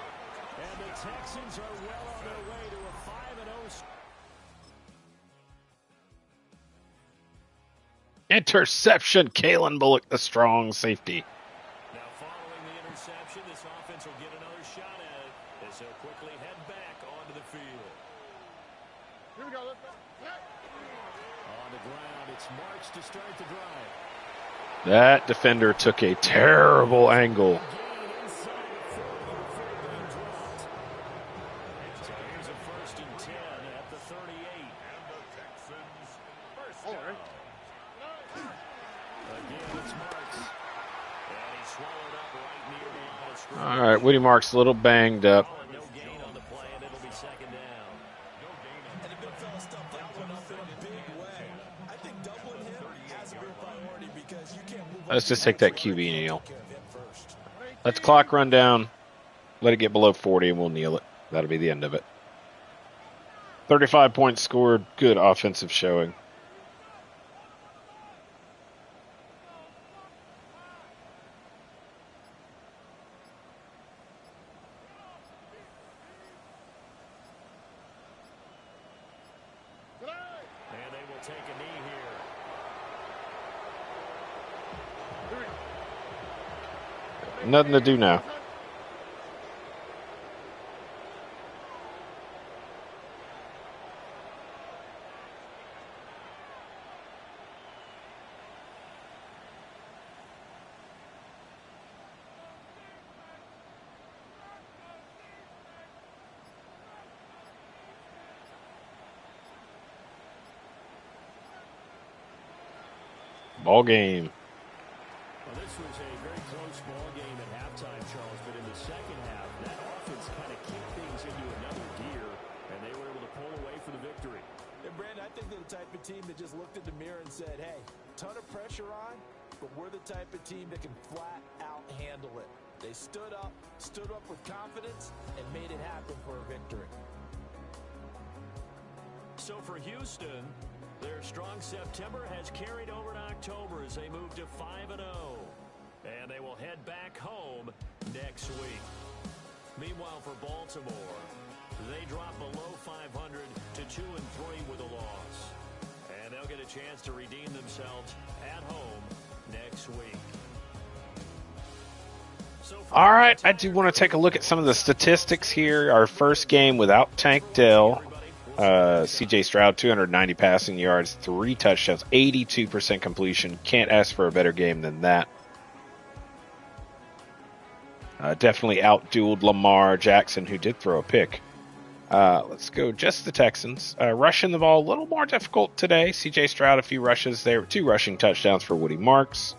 B: And the Texans are well on their way to a 5-0.
A: Interception. Kalen Bullock, the strong safety.
B: Now following the interception, this offense will get another shot at it as they'll quickly head back onto the field.
E: Here we go. Let's go.
B: On the ground, it's Marks to start the drive.
A: That defender took a terrible angle.
B: Gain inside the 40 before being dropped. So here's a 1st and 10 at the 38.
D: And the Texans first down.
B: Again, it's Marks. And he's swallowed up right near the line of scrimmage.
A: All right, Woody Marks a little banged up.
B: No gain on the play, and it'll be 2nd down.
C: And the big fella stuffed that one up in a big way. I think doubling him has a real priority because you can't move
A: Let's just take that QB kneel.
C: care of him first.
A: Let the clock run down. Let it get below 40 and we'll kneel it. That'll be the end of it. 35 points scored. Good offensive showing.
B: And they will take a knee here.
A: Nothing to do now. Ball game.
B: Well, this was a very close ball game at halftime, Charles, but in the second half, that offense kind of kicked things into another gear, and they were able to pull away for the victory.
C: And Brandon, I think they're the type of team that just looked in the mirror and said, hey, ton of pressure on, but we're the type of team that can flat out handle it. They stood up with confidence, and made it happen for a victory.
B: So for Houston, their strong September has carried over to October as they move to 5-0. And they will head back home next week. Meanwhile, for Baltimore, they drop below 500 to 2-3 with a loss. And they'll get a chance to redeem themselves at home next week. So
A: All right, I do want to take a look at some of the statistics here. Our first game without Tank Dell. C.J. Stroud, 290 passing yards, 3 touchdowns, 82% completion. Can't ask for a better game than that. Definitely outdueled Lamar Jackson, who did throw a pick. Let's go just the Texans. Rushing the ball a little more difficult today. C.J. Stroud, a few rushes there. 2 rushing touchdowns for Woody Marks.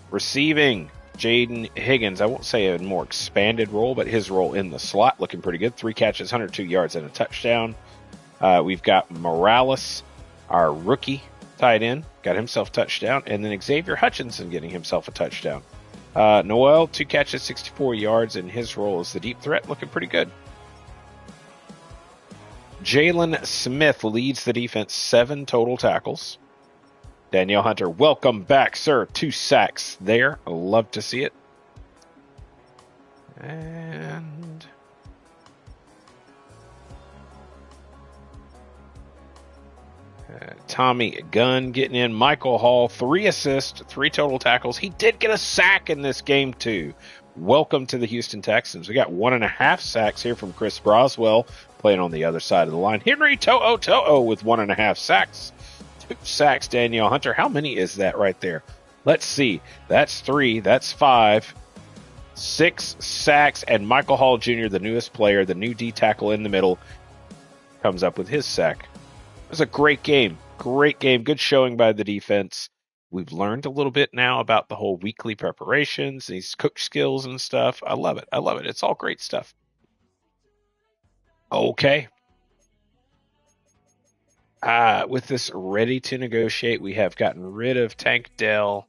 A: Receiving, Jaden Higgins. I won't say a more expanded role, but his role in the slot looking pretty good. 3 catches, 102 yards, and a touchdown. We've got Morales, our rookie tight end, got himself a touchdown. And then Xavier Hutchinson getting himself a touchdown. Noel, 2 catches, 64 yards, and his role as the deep threat looking pretty good. Jalen Smith leads the defense, 7 total tackles. Danielle Hunter, welcome back, sir. 2 sacks there. I love to see it. And Tommy Gunn getting in. Michael Hall, 3 assists, 3 total tackles. He did get a sack in this game, too. Welcome to the Houston Texans. We got 1.5 sacks here from Chris Broswell, playing on the other side of the line. Henry To'o with 1.5 sacks. 2 sacks, Danielle Hunter. How many is that right there? Let's see. That's 3. That's 5. 6 sacks, and Michael Hall Jr., the newest player, the new D tackle in the middle, comes up with his sack. It was a great game. Great game. Good showing by the defense. We've learned a little bit now about the whole weekly preparations, these coach skills and stuff. I love it. I love it. It's all great stuff. Okay. With this ready to negotiate, we have gotten rid of Tank Dell.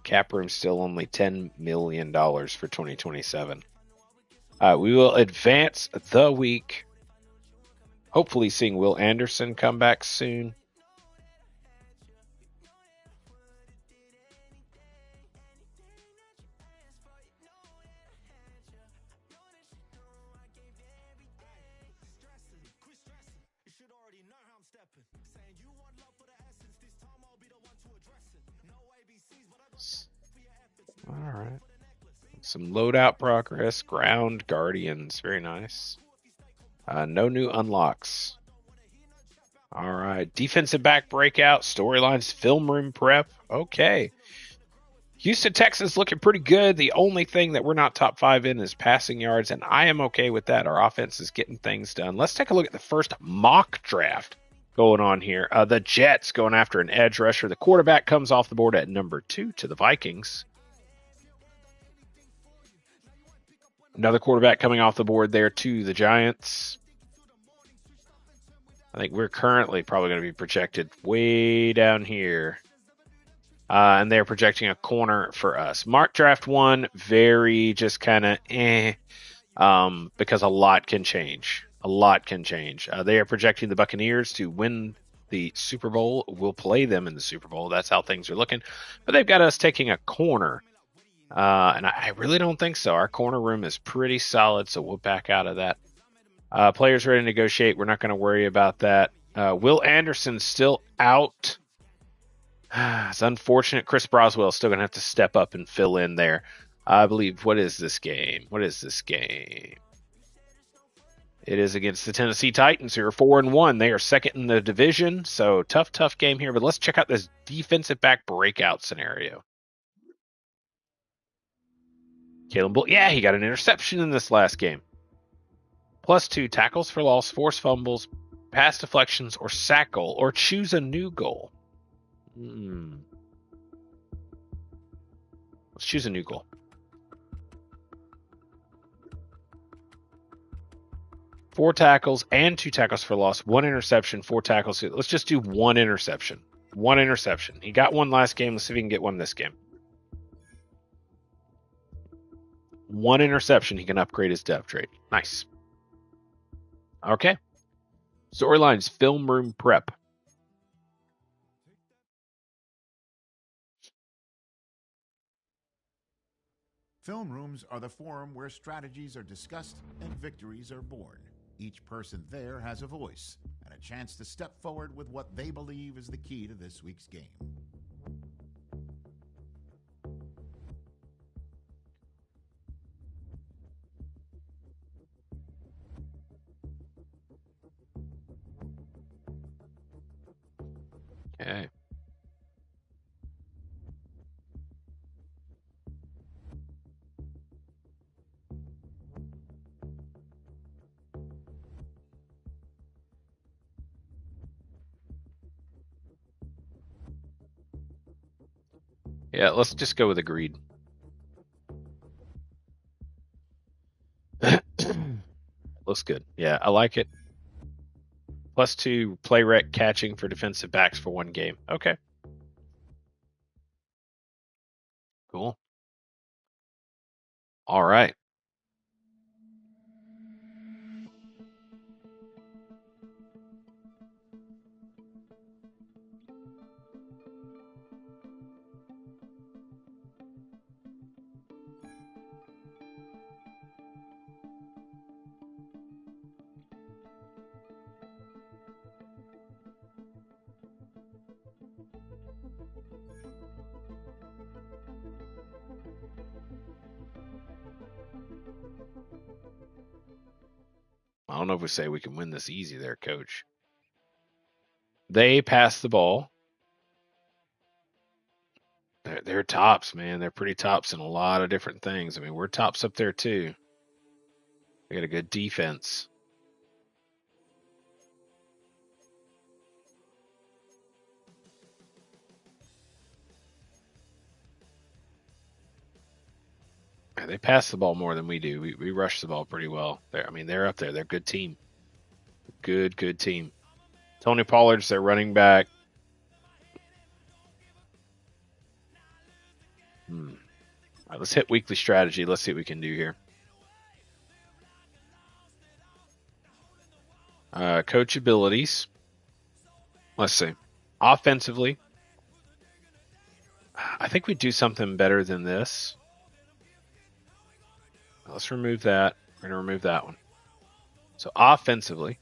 A: Cap room still only $10 million for 2027. We will advance the week. Hopefully seeing Will Anderson come back soon. All right. Some loadout progress. Ground Guardians. Very nice. No new unlocks. All right. Defensive back breakout. Storylines. Film room prep. Okay. Houston, Texans looking pretty good. The only thing that we're not top 5 in is passing yards, and I am okay with that. Our offense is getting things done. Let's take a look at the first mock draft going on here. The Jets going after an edge rusher. The quarterback comes off the board at number 2 to the Vikings. Another quarterback coming off the board there to the Giants. I think we're currently probably going to be projected way down here. And they're projecting a corner for us. Mark draft 1, very just kind of because a lot can change. A lot can change. They are projecting the Buccaneers to win the Super Bowl. We'll play them in the Super Bowl. That's how things are looking. But they've got us taking a corner. And I really don't think so. Our corner room is pretty solid, so we'll back out of that. Players ready to negotiate. We're not going to worry about that. Will Anderson still out. It's unfortunate. Chris Broswell still going to have to step up and fill in there. I believe, what is this game? It is against the Tennessee Titans, who are 4-1. They are second in the division, so tough game here. But let's check out this defensive back breakout scenario. Kalen Bull, yeah, he got an interception in this last game. +2 tackles for loss, forced fumbles, pass deflections, or sack goal, or choose a new goal. Let's choose a new goal. Four tackles and 2 tackles for loss, 1 interception, 4 tackles. Let's just do 1 interception. 1 interception. He got 1 last game. Let's see if he can get 1 this game. 1 interception. He can upgrade his depth trade. Nice. Okay. Storylines, film room prep.
F: Film rooms are the forum where strategies are discussed and victories are born. Each person there has a voice and a chance to step forward with what they believe is the key to this week's game.
A: Okay. Yeah, let's just go with agreed. Looks good. Yeah, I like it. +2 play rec catching for defensive backs for 1 game. Okay. Cool. All right. I don't know if we say we can win this easy there, coach. They pass the ball. They're tops, man. They're pretty tops in a lot of different things. I mean, we're tops up there too. They got a good defense. They pass the ball more than we do. We rush the ball pretty well. They're up there. They're a good team. Good team. Tony Pollard's their running back. All right, let's hit weekly strategy. Let's see what we can do here. Coach abilities. Let's see. Offensively, I think we do something better than this. Let's remove that. We're going to remove that one. So offensively,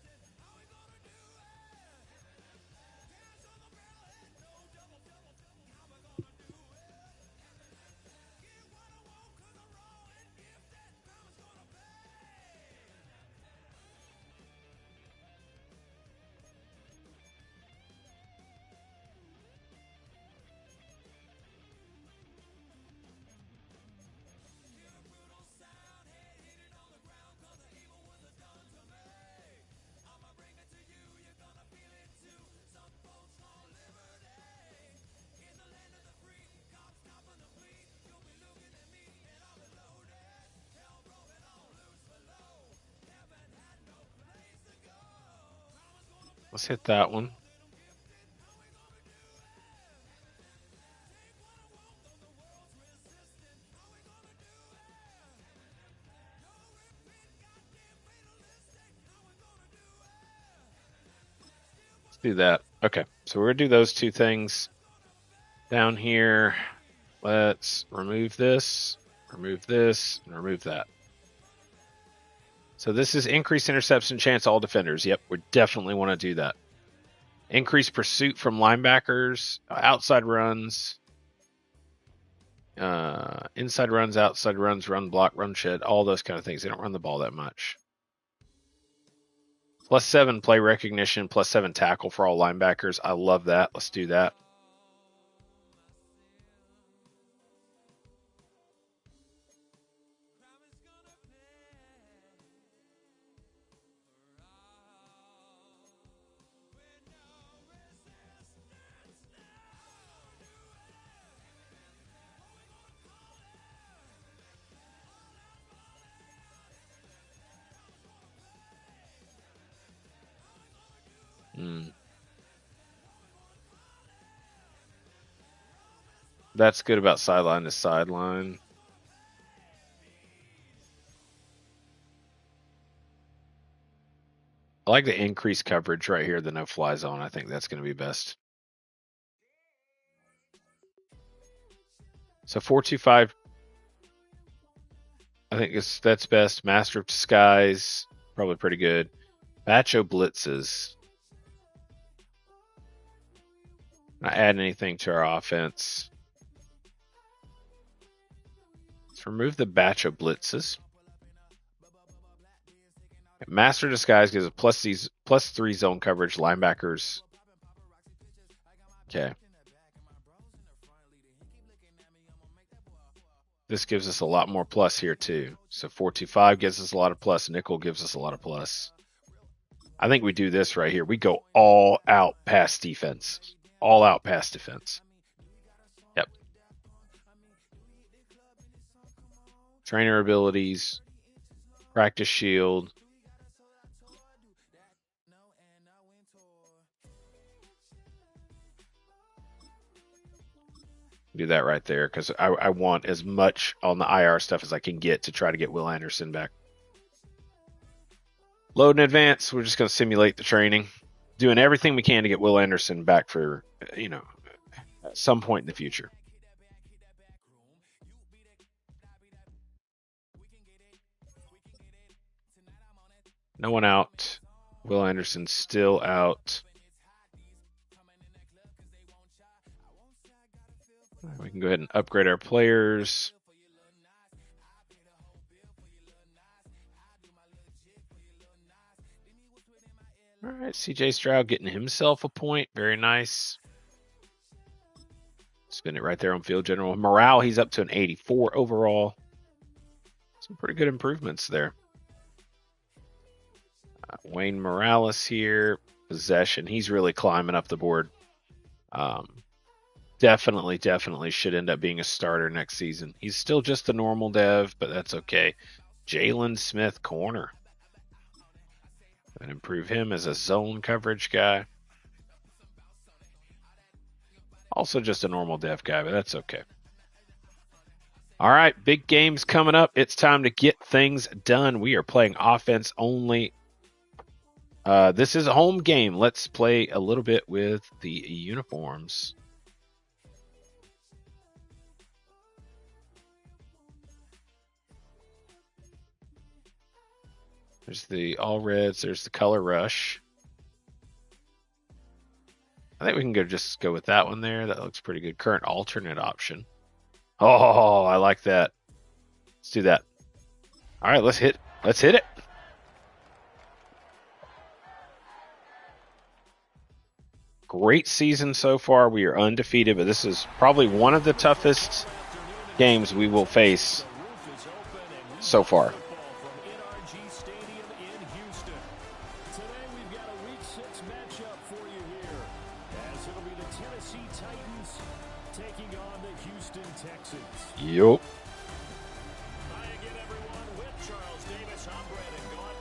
A: let's hit that one. Let's do that. Okay, so we're going to do those two things. Down here, let's remove this, and remove that. So this is increased interception chance all defenders. Yep, we definitely want to do that. Increased pursuit from linebackers, outside runs, inside runs, outside runs, run block, run shed, all those kind of things. They don't run the ball that much. +7 play recognition, +7 tackle for all linebackers. I love that. Let's do that. That's good about sideline to sideline. I like the increased coverage right here, the no-fly zone. I think that's going to be best. So 4-2-5. I think that's best. Master of Disguise, probably pretty good. Bacho blitzes. Not add anything to our offense. Let's remove the Bacho blitzes. Master Disguise gives us +3 zone coverage, linebackers. Okay. This gives us a lot more plus here too. So 4-2-5 gives us a lot of plus. Nickel gives us a lot of plus. I think we do this right here. We go all out pass defense. All out pass defense. Yep. Trainer abilities. Practice shield. Do that right there because I want as much on the IR stuff as I can get to try to get Will Anderson back. Load in advance. We're just going to simulate the training. Doing everything we can to get Will Anderson back for, at some point in the future. No one out. Will Anderson still out. We can go ahead and upgrade our players. All right, CJ Stroud getting himself a point. Very nice. Spin it right there on Field General. Morale, he's up to an 84 overall. Some pretty good improvements there. Wayne Morales here. Possession. He's really climbing up the board. definitely should end up being a starter next season. He's still just a normal dev, but that's okay. Jalen Smith, corner. And improve him as a zone coverage guy. Also just a normal dev guy, but that's okay. All right, big games coming up. It's time to get things done. We are playing offense only. This is a home game. Let's play a little bit with the uniforms. There's the all reds. There's the color rush. I think we can just go with that one there. That looks pretty good. Current alternate option. Oh, I like that. Let's do that. All right, let's hit it. Great season so far. We are undefeated, but this is probably one of the toughest games we will face so far. Yup.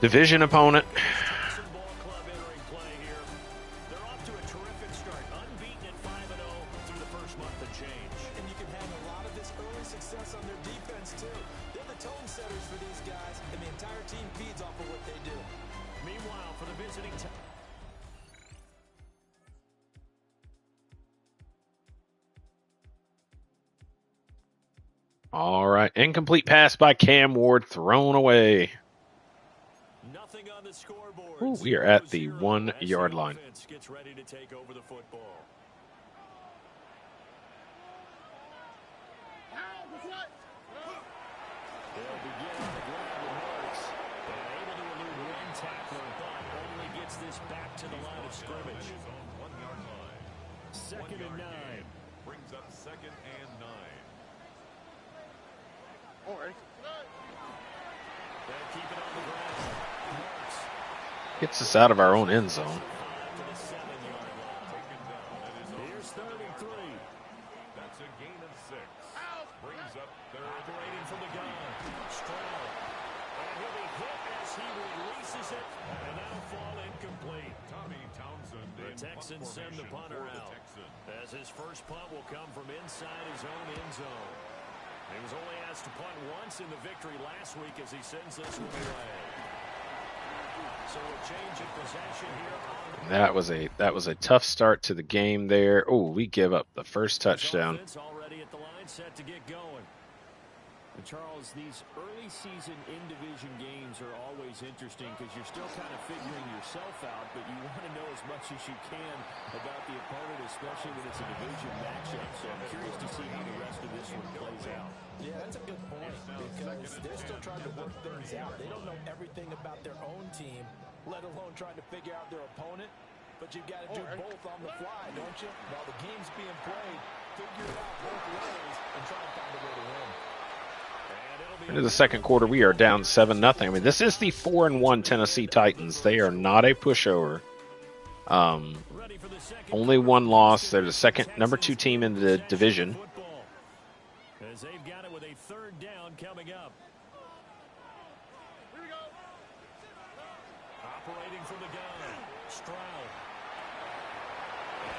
A: Division opponent.
B: They're off to a terrific start, unbeaten at 5-0 through the first month of change.
C: And you can hang a lot of this early success on their defense, too. They're the tone setters for these guys, and the entire team feeds off of what they do.
B: Meanwhile, for the visiting team.
A: All right. Incomplete pass by Cam Ward, thrown away.
B: Nothing on the scoreboard.
A: Ooh, we are at the 1 yard line.
B: Gets ready to take over the football. They'll begin on the ground with Marks. They're able to elude one tackler, but only gets this back to the line of scrimmage.
D: 1 yard line.
B: Second and 9.
D: Brings up 2nd and 9.
B: They'll keep it on the ground. Marks.
A: Gets us out of our own end zone.
B: Here's 3rd and 3.
D: That's a gain of 6. Brings up 3rd.
B: Operating from the gun. Stroud. And he'll be hit as he releases it. And that'll fall incomplete.
D: Tommy Townsend.
B: The
D: in
B: Texans
D: punt
B: send the
D: formation
B: punter
D: for the
B: out.
D: Texans.
B: As his first punt will come from inside his own end zone. He was only asked to punt once in the victory last week as he sends this one away. So a change in possession here.
A: That was a tough start to the game there. Oh, we give up the first touchdown.
B: Already at the line, set to get going. And Charles, these early season in-division games are always interesting because you're still kind of figuring yourself out, but you want to know as much as you can about the opponent, especially when it's a division matchup. So I'm curious to see how the rest of this one plays out.
C: Yeah, that's a good point because they're still trying to work things out. They don't know everything about their own team, let alone trying to figure out their opponent. But you've got to do both on the fly, don't you? While the game's being played, figure it out both ways and try to find a way to win.
A: Into the second quarter, we are down 7-0. I mean, this is the 4-1 Tennessee Titans. They are not a pushover. Only one loss. They're the number 2 team in the division.
B: As they've got it with a 3rd down coming up.
E: Here we go.
B: Operating from the gun, Stroud.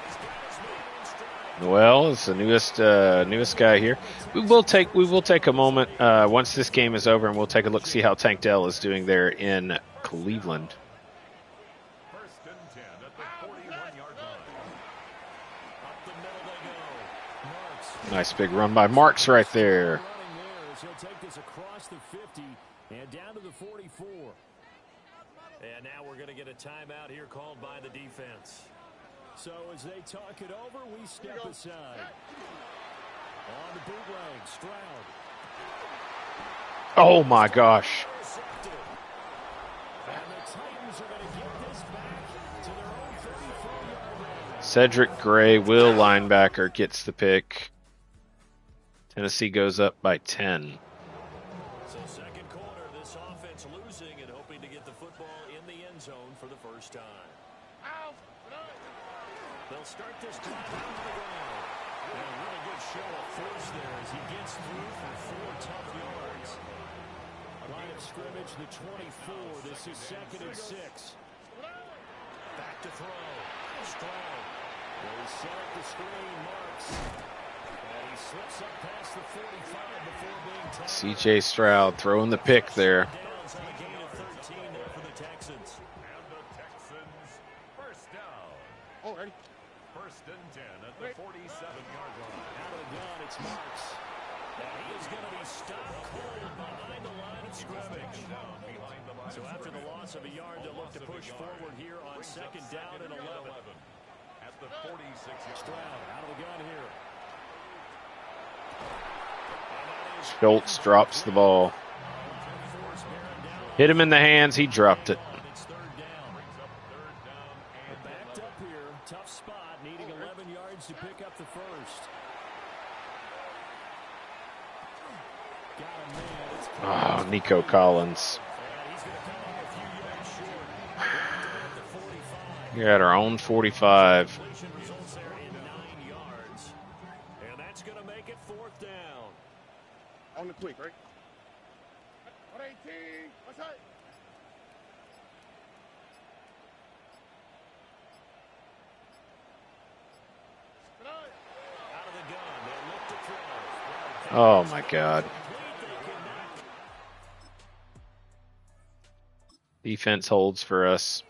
B: He's got his man on Stroud.
A: Well, it's the newest guy here. We will take a moment once this game is over, and we'll take a look, see how Tank Dell is doing there in Cleveland.
D: 1st and 10 at the 41-yard line.
B: Up the middle they go. Marks.
A: Nice big run by Marks right there.
B: Running there as he'll take this across the 50 and down to the 44. And now we're going to get a timeout here called by the defense. So as they talk it over, we step aside. On the bootleg, Stroud.
A: Oh my gosh.
B: Intercepted. And the Titans are going to get this back to their own 34-yard line.
A: Cedric Gray, will linebacker, gets the pick. Tennessee goes up by 10.
B: So second quarter, this offense losing and hoping to get the football in the end zone for the first time. They'll start this drive out to the ground. And a really good show of force there as he gets through for 4 tough yards. Line of scrimmage, the 24. This is 2nd and 6. Back to throw. Stroud. They set up the screen. Marks. And he slips up past the 45 before being tackled.
A: C.J. Stroud throwing the pick there.
B: Downs on a gain of 13 there for the Texans.
D: And the Texans, first down.
E: Oh, ready?
D: 1st and 10 at the 47-yard line.
B: Out of the gun, it's Marks. And he is going to be stopped cold behind the line of scrimmage.
D: Down behind the line
B: So
D: of
B: after the
D: scrimmage.
B: loss of a yard, they'll look to push forward here on
D: Brings up
B: 2nd down and 11.
D: At the 46-yard
B: Stroud
D: line.
B: out of the gun here.
A: Schultz drops the ball. Hit him in the hands. He dropped it.
B: It's 3rd down.
D: Brings up 3rd down and
B: They're backed up here. Tough spot, needing 11 yards to pick up the first. Got him there. It's
A: Oh, Nico Collins.
B: and he's going to come up a few yards short. Brought down at the 45.
A: You're at our own 45.
B: Completion results there in 9 yards. And that's going to make it 4th down.
E: On the quick, right? 118. What's that?
B: Out of the gun. They look to throw.
A: Oh, my God. Defense holds for us.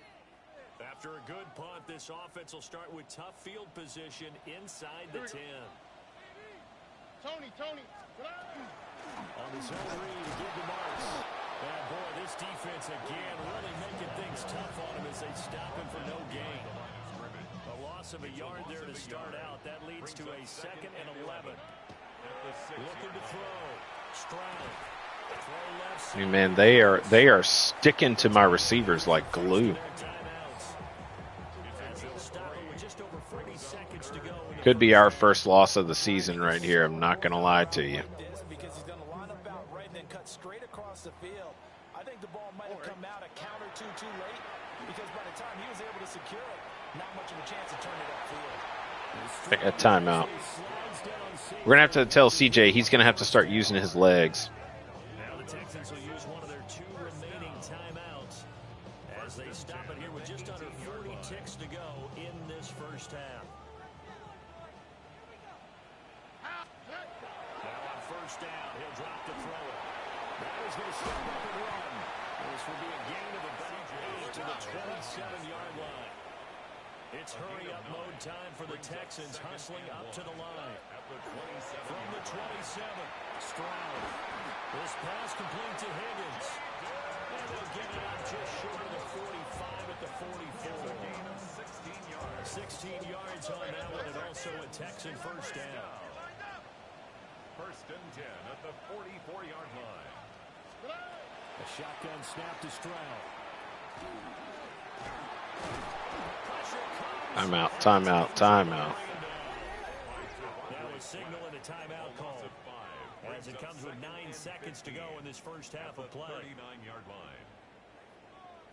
B: After a good punt, this offense will start with tough field position inside the 10.
E: Tony.
B: On his own read, to give the Marks. And boy, this defense again really making things tough on him as they stop him for no gain. A loss of a yard there to start out. That leads to a 2nd and 11. Looking to throw. Stroud. Throw left side.
A: Man, they are sticking to my receivers like glue.
B: As they'll stop it with just over 40 seconds to go. in the
A: Could be our first loss of the season right here. I'm not going to lie to you.
C: This because he's going to line up out right and then cut straight across the field. I think the ball might have come out a count or two too late because by the time he was able to secure it, not much of a chance to turn it upfield.
A: A timeout. We're going to have to tell CJ he's going to have to start using his legs.
B: Now the Texans will use one of their 2 remaining timeouts as they stop it here with just under 40 ticks to go in this first half. Now on 1st down, he'll drop to throw it. Now he's going to step up and run. This will be a gain of about 8 to the 27-yard line. It's hurry-up mode time for the Texans, hustling up to the line. From the 27, Stroud. This pass complete to Higgins. And they'll get it out just short of the 45 at the 44. 16 yards on that one, and also a Texan first down.
D: 1st and 10 at the 44-yard line.
B: A shotgun snap to Stroud.
A: Timeout.
B: Now a signal and a timeout call. As it comes with 9 seconds to go in this first half of play.
D: 39-yard line.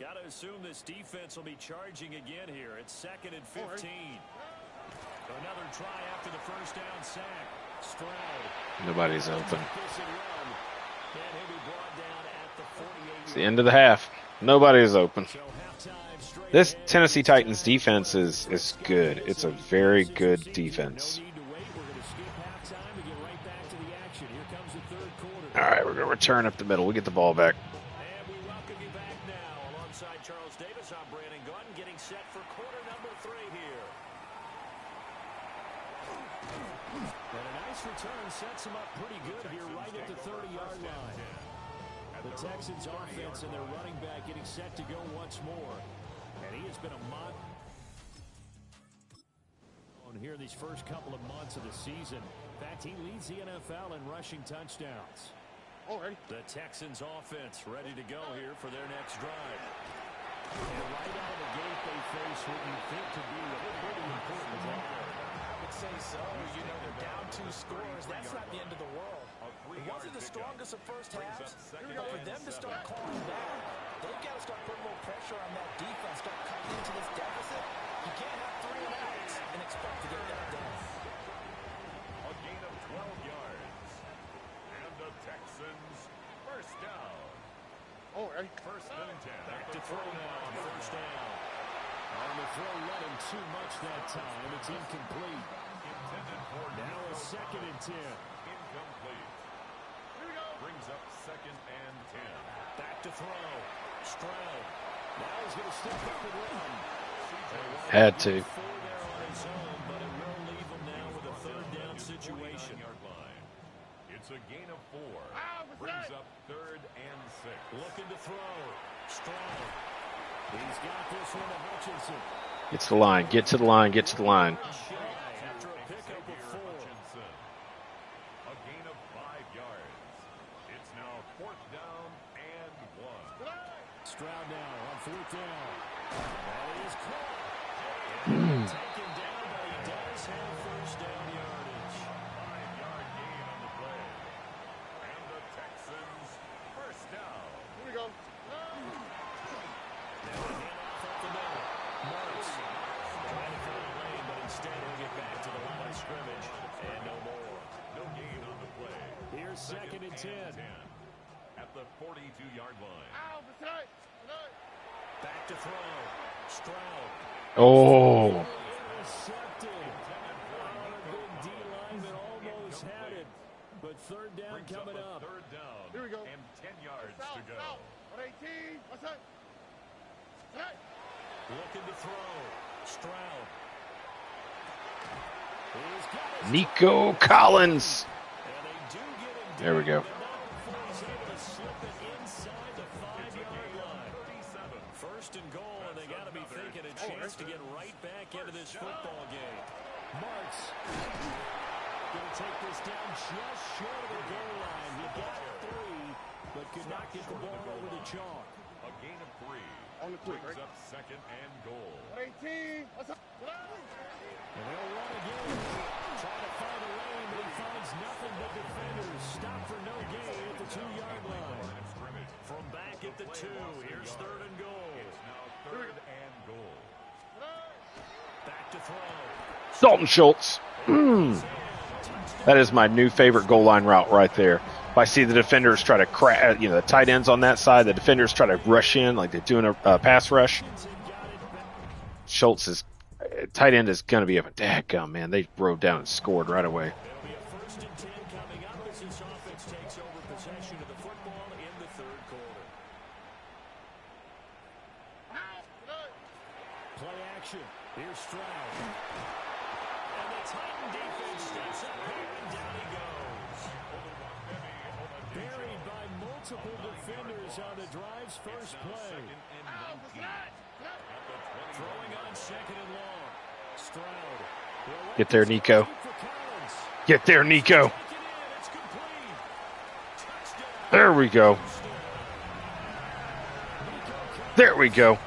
B: Got to assume this defense will be charging again here. It's 2nd and 15. Another try after the first down sack. Stroud.
A: Nobody's open.
B: This and run. And he'll be brought down at the 48.
A: It's the end of the half. Nobody is open.
B: So halftime straight
A: This
B: ahead.
A: Tennessee Titans defense is good. It's a very good defense.
B: No need to wait. We're going to skip halftime and get right back to the action. Here comes the 3rd quarter.
A: All right, we're going to return up the middle. We get the ball back.
B: And we welcome you back now. Alongside Charles Davis, I'm Brandon Gunn, getting set for quarter number 3 here. And a nice return sets him up pretty good here right at the 30-yard line. The Texans offense and their running back getting set to go once more. And he has been a here in these first couple of months of the season. In fact, he leads the NFL in rushing touchdowns. The Texans offense ready to go here for their next drive. And right out of the gate, they face what you think to be a pretty important drive.
C: I would say so. You know, they're down 2 scores. That's not the end of the world. It wasn't the strongest of first halves, but for them to start calling back, they've got to start putting a little pressure on that defense, start cutting into this deficit. You can't have 3 and outs and expect to get that done.
B: throw now on first down. On the throw, let him too much that time. It's incomplete.
D: Intended for
B: Now a 2nd and 10.
D: incomplete. Brings up 2nd and 10.
B: Back to throw. Stroud. Now he's going to step up and run.
A: Had to.
B: 4 there on his own, but it will leave him now with a 3rd down situation.
D: It's a gain of 4. Brings up 3rd and 6.
B: Looking to throw. Stroud. He's got this one to Hutchinson.
A: Get to the line. Get to the line. Get to the line.
B: After a pickup of 4.
D: Hutchinson. A gain of 5 yards. It's now 4th down and 1.
B: Stroud now on 4th down. That is caught. Taken down, but he does have 1st down yardage.
D: 5-yard gain on the play. And the Texans 1st down.
E: Here we go.
B: Now a handoff up the middle. Marks trying to find a lane, but instead he'll get back to the line of scrimmage. And no more.
D: No gain on the play.
B: Here's 2nd and 10.
D: At the 42-yard line.
B: Back to throw. Stroud.
A: Oh,
B: Intercepted. A big D lineman almost had it. But 3rd down
D: Brings
B: coming
D: up
B: up.
D: a 3rd down.
E: Here we go.
D: And 10 yards to go.
E: 118. What's that? Hey.
B: Looking to throw. Stroud. He's got his
A: Nico Collins.
B: and they do get him
A: There we go.
B: down, but not before he's able to slip it inside the 5-yard line. 1st and goal, and they got to be thinking a chance to get right back into this football game. Marks going to take this down just short of the goal line. He got 3, but could not get the ball over the chalk.
D: A gain of 3.
E: On the quick,
D: Brings
E: right?
D: up 2nd and goal.
E: 118. What's up?
B: And they'll run again. Trying to find a lane, but he finds nothing but defenders. Stop for no gain at the 2-yard line. From back at the 2, here's 3rd and goal.
D: It's now 3rd and goal.
B: Back to throw.
A: Dalton Schultz. That is my new favorite goal line route right there. If I see the defenders try to crack, the tight ends on that side, the defenders try to rush in like they're doing a pass rush. Schultz is tight end is going to be a dadgum, man. They rode down and scored right away.
B: There'll be a 1st and 10 coming up as this offense takes over possession of the football in the 3rd quarter. Play action. Here's Stroud. And the Titan defense steps up here, and down he goes. Buried by multiple defenders on the drive's first play. Throwing on 2nd and long. Stroud.
A: Get there, Nico. Get there, Nico. There we go. There we go.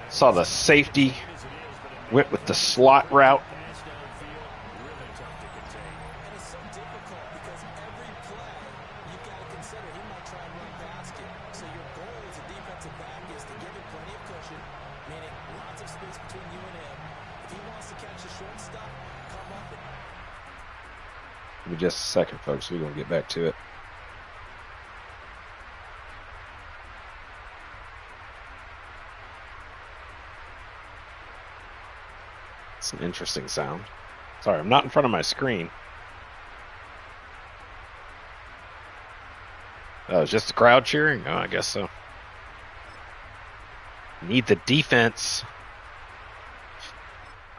A: Saw the safety. Went with the slot route. Give me just a second, folks. We're going to get back to it. It's an interesting sound. Sorry, I'm not in front of my screen. Oh, it's just the crowd cheering? Oh, I guess so. Need the defense.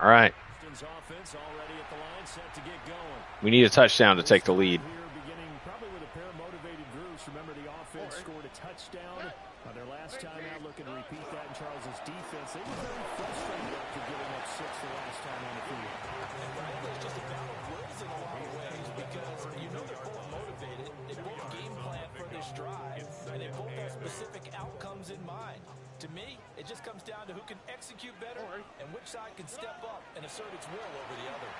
A: All right.
B: Offense already at the line, set to get going.
A: We need a touchdown to take the lead.
B: Here beginning probably with a pair of motivated groups. Remember, the offense scored a touchdown on their last time out. Looking to repeat that in Charles's defense. They were very frustrated after giving up 6 the last time on the field.
C: And right, there's just a battle of wills in a lot of ways because they're both motivated. They both game plan for this drive, and they both have specific outcomes in mind. To me, it just comes down to who can execute better and which side can step up and assert its will over the other.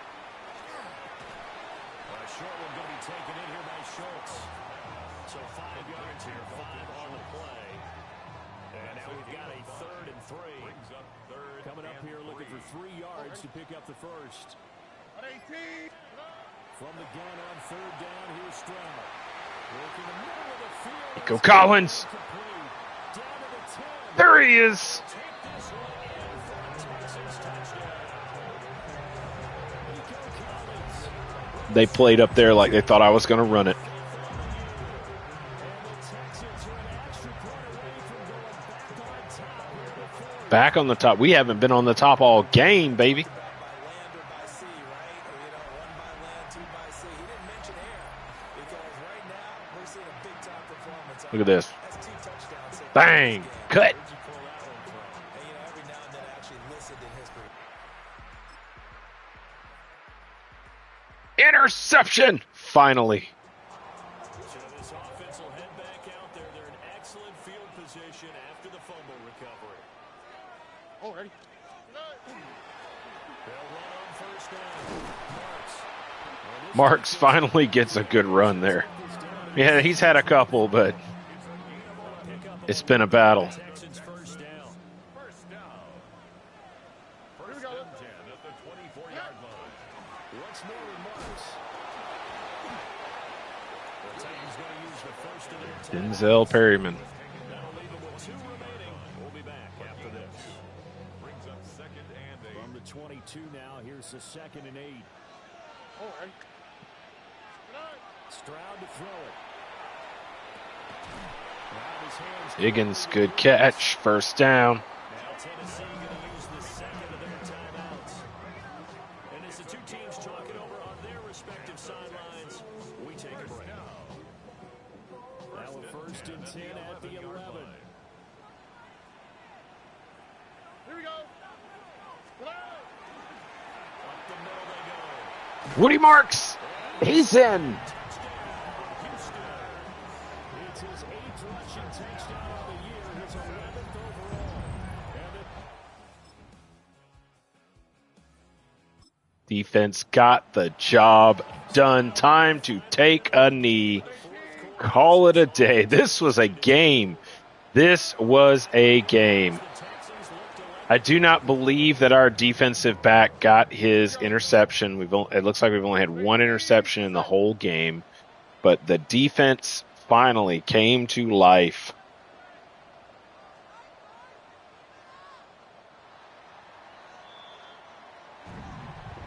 B: A short one going to be taken in here by Schultz. So 5 yards here, 5 on the play. And now we've got a 3rd and 3. Coming up here looking for 3 yards to pick up the first.
E: 118.
B: From the gun on third down, here's Stroud. Working the middle of the field.
A: Nico Collins.
B: Complete. Down to the 10.
A: There he is.
B: Take this one in for a Texans touchdown. Nico Collins.
A: They played up there like they thought I was going to run it.
B: And the Texans are an extra point away from going back on top here before.
A: Back on the top. We haven't been on the top all game, baby.
C: By land or by sea, right? Or, one by land, two by sea. He didn't mention air because right now we're seeing a big-time performance.
A: Look at this.
C: That's 2 touchdowns. So
A: Bang. Cut.
B: Where'd you pull that one from?
C: And, every now and then I actually listened in history.
A: Interception. Finally.
B: So this offense will head back out there. They're in excellent field position after the fumble recovery.
E: Oh, ready?
B: They'll run on first down.
A: Marks finally gets a good run there. Yeah, he's had a couple, but it's been a battle.
B: Texans first down.
D: First down. First and 10 at the 24-yard line.
B: What's more with Marks? The Titans going to use the first of their time.
A: Denzel Perryman.
B: That'll leave them with 2 remaining. We'll be back after this.
D: Brings up second and 8.
B: From the 22 now, here's the 2nd and 8.
E: Oh, ready?
B: Stroud to throw it. Now his hands.
A: Higgins, good catch. First down.
B: Now Tennessee going to use the second of their timeouts. And as the two teams talk it over on their respective sidelines, we take a break. Now a first and 10 at the 11.
E: Here we go.
B: Up the middle they go.
A: Woody Marks. He's in.
B: Houston. It's his 8th rushing touchdown of the year, his 11th overall. And it
A: Defense got the job done. Time to take a knee. Call it a day. This was a game. This was a game. I do not believe that our defensive back got his interception. It looks like we've only had one interception in the whole game, but the defense finally came to life.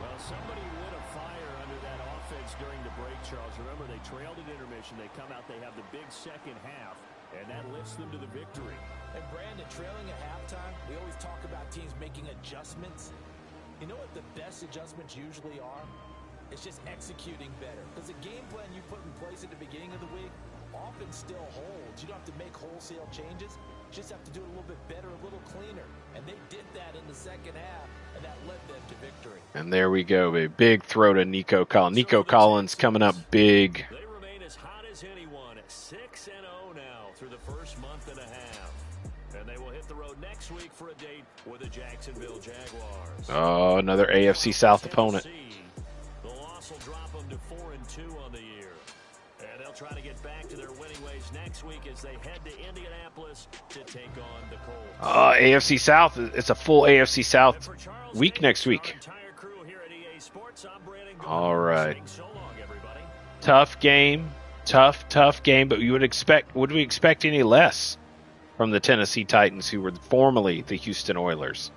B: Well, somebody lit a fire under that offense during the break, Charles. Remember, they trailed at intermission. They come out, they have the big second half, and that lifts them to the victory.
C: And Brandon, trailing at halftime, we always talk about teams making adjustments. You know what the best adjustments usually are? It's just executing better. Because the game plan you put in place at the beginning of the week often still holds. You don't have to make wholesale changes. You just have to do it a little bit better, a little cleaner. And they did that in the second half, and that led them to victory.
A: And there we go. A big throw to Nico Collins. Nico Collins coming up big.
B: They remain as hot as anyone at 6-0 now through the first month and a half. And they will hit the road next week for a date with the Jacksonville Jaguars.
A: Oh, another AFC South opponent.
B: The loss will drop them to 4-2 on the year. And they'll try to get back to their winning ways next week as they head to Indianapolis to take on the Colts.
A: AFC South. It's a full AFC South
B: And for Charles
A: week
B: Davis,
A: next
B: our
A: week.
B: entire crew here at EA Sports, I'm Brandon Gould.
A: All right.
B: Saying so long, everybody.
A: Tough game. Tough game. But would we expect any less from the Tennessee Titans, who were formerly the Houston Oilers?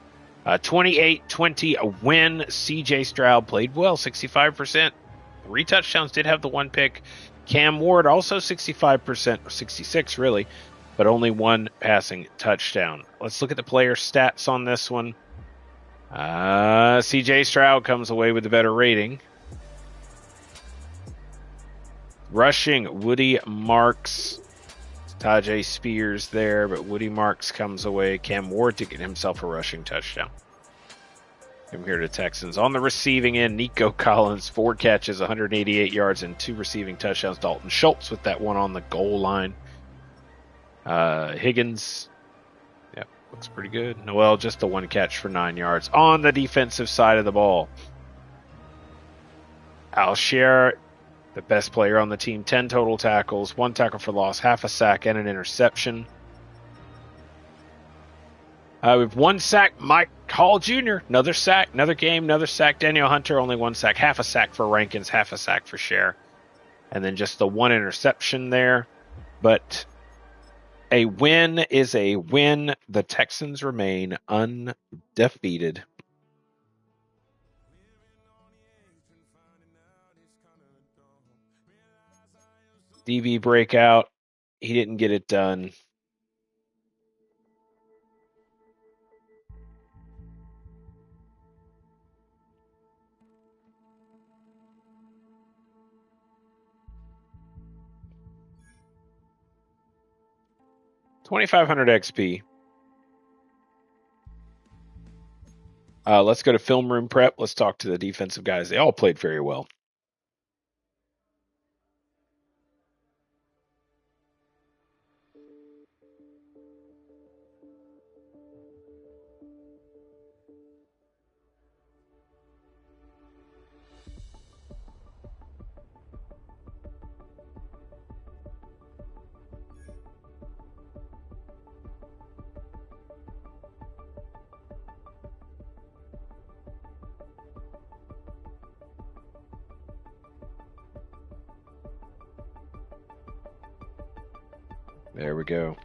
A: 28-20 a win. C.J. Stroud played well, 65%. 3 touchdowns, did have the 1 pick. Cam Ward also 65%, or 66 really, but only 1 passing touchdown. Let's look at the player stats on this one. C.J. Stroud comes away with the better rating. Rushing, Woody Marks. Tajay Spears there, but Woody Marks comes away. Cam Ward to get himself a rushing touchdown. Come here to Texans. On the receiving end, Nico Collins, 4 catches, 188 yards, and 2 receiving touchdowns. Dalton Schultz with that one on the goal line. Higgins, yep, looks pretty good. Noel, just the 1 catch for 9 yards. On the defensive side of the ball, Alshire, the best player on the team, 10 total tackles, 1 tackle for loss, half a sack, and an interception. We've one sack, Mike Hall Jr., another sack, another game, another sack. Daniel Hunter, only one sack, half a sack for Rankins, half a sack for Cher. And then just the one interception there. But a win is a win. The Texans remain undefeated. DV breakout. He didn't get it done. $2,500 XP. Let's go to film room prep. Let's talk to the defensive guys. They all played very well. There we go.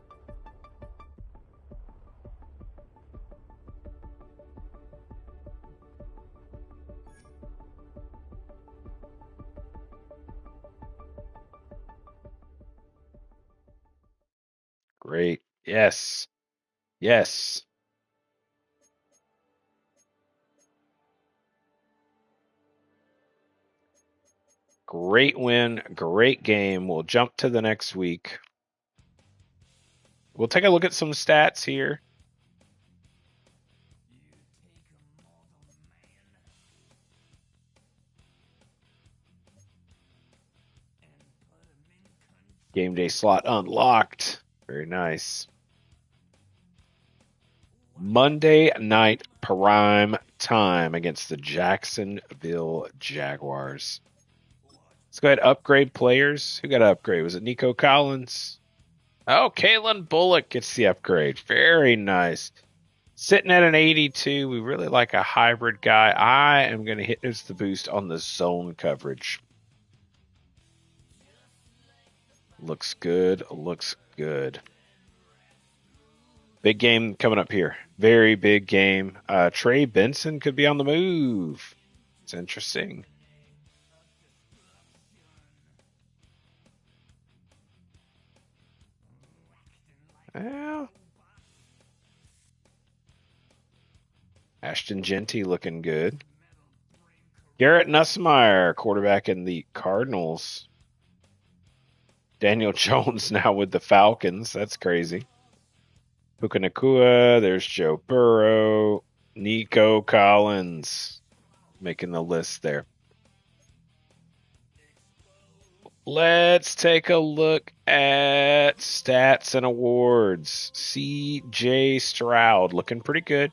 A: Great. Yes. Yes. Great win. Great game. We'll jump to the next week. We'll take a look at some stats here. Game day slot unlocked. Very nice. Monday night prime time against the Jacksonville Jaguars. Let's go ahead and upgrade players. Who got to upgrade? Was it Nico Collins? Oh, Kalen Bullock gets the upgrade. Very nice. Sitting at an 82. We really like a hybrid guy. I am going to hit this the boost on the zone coverage. Looks good. Looks good. Big game coming up here. Very big game. Trey Benson could be on the move. It's interesting. Well, Ashton Genty looking good. Garrett Nussmeier, quarterback in the Cardinals. Daniel Jones now with the Falcons. That's crazy. Puka Nacua. There's Joe Burrow. Nico Collins making the list there. Let's take a look at stats and awards. C.J. Stroud looking pretty good.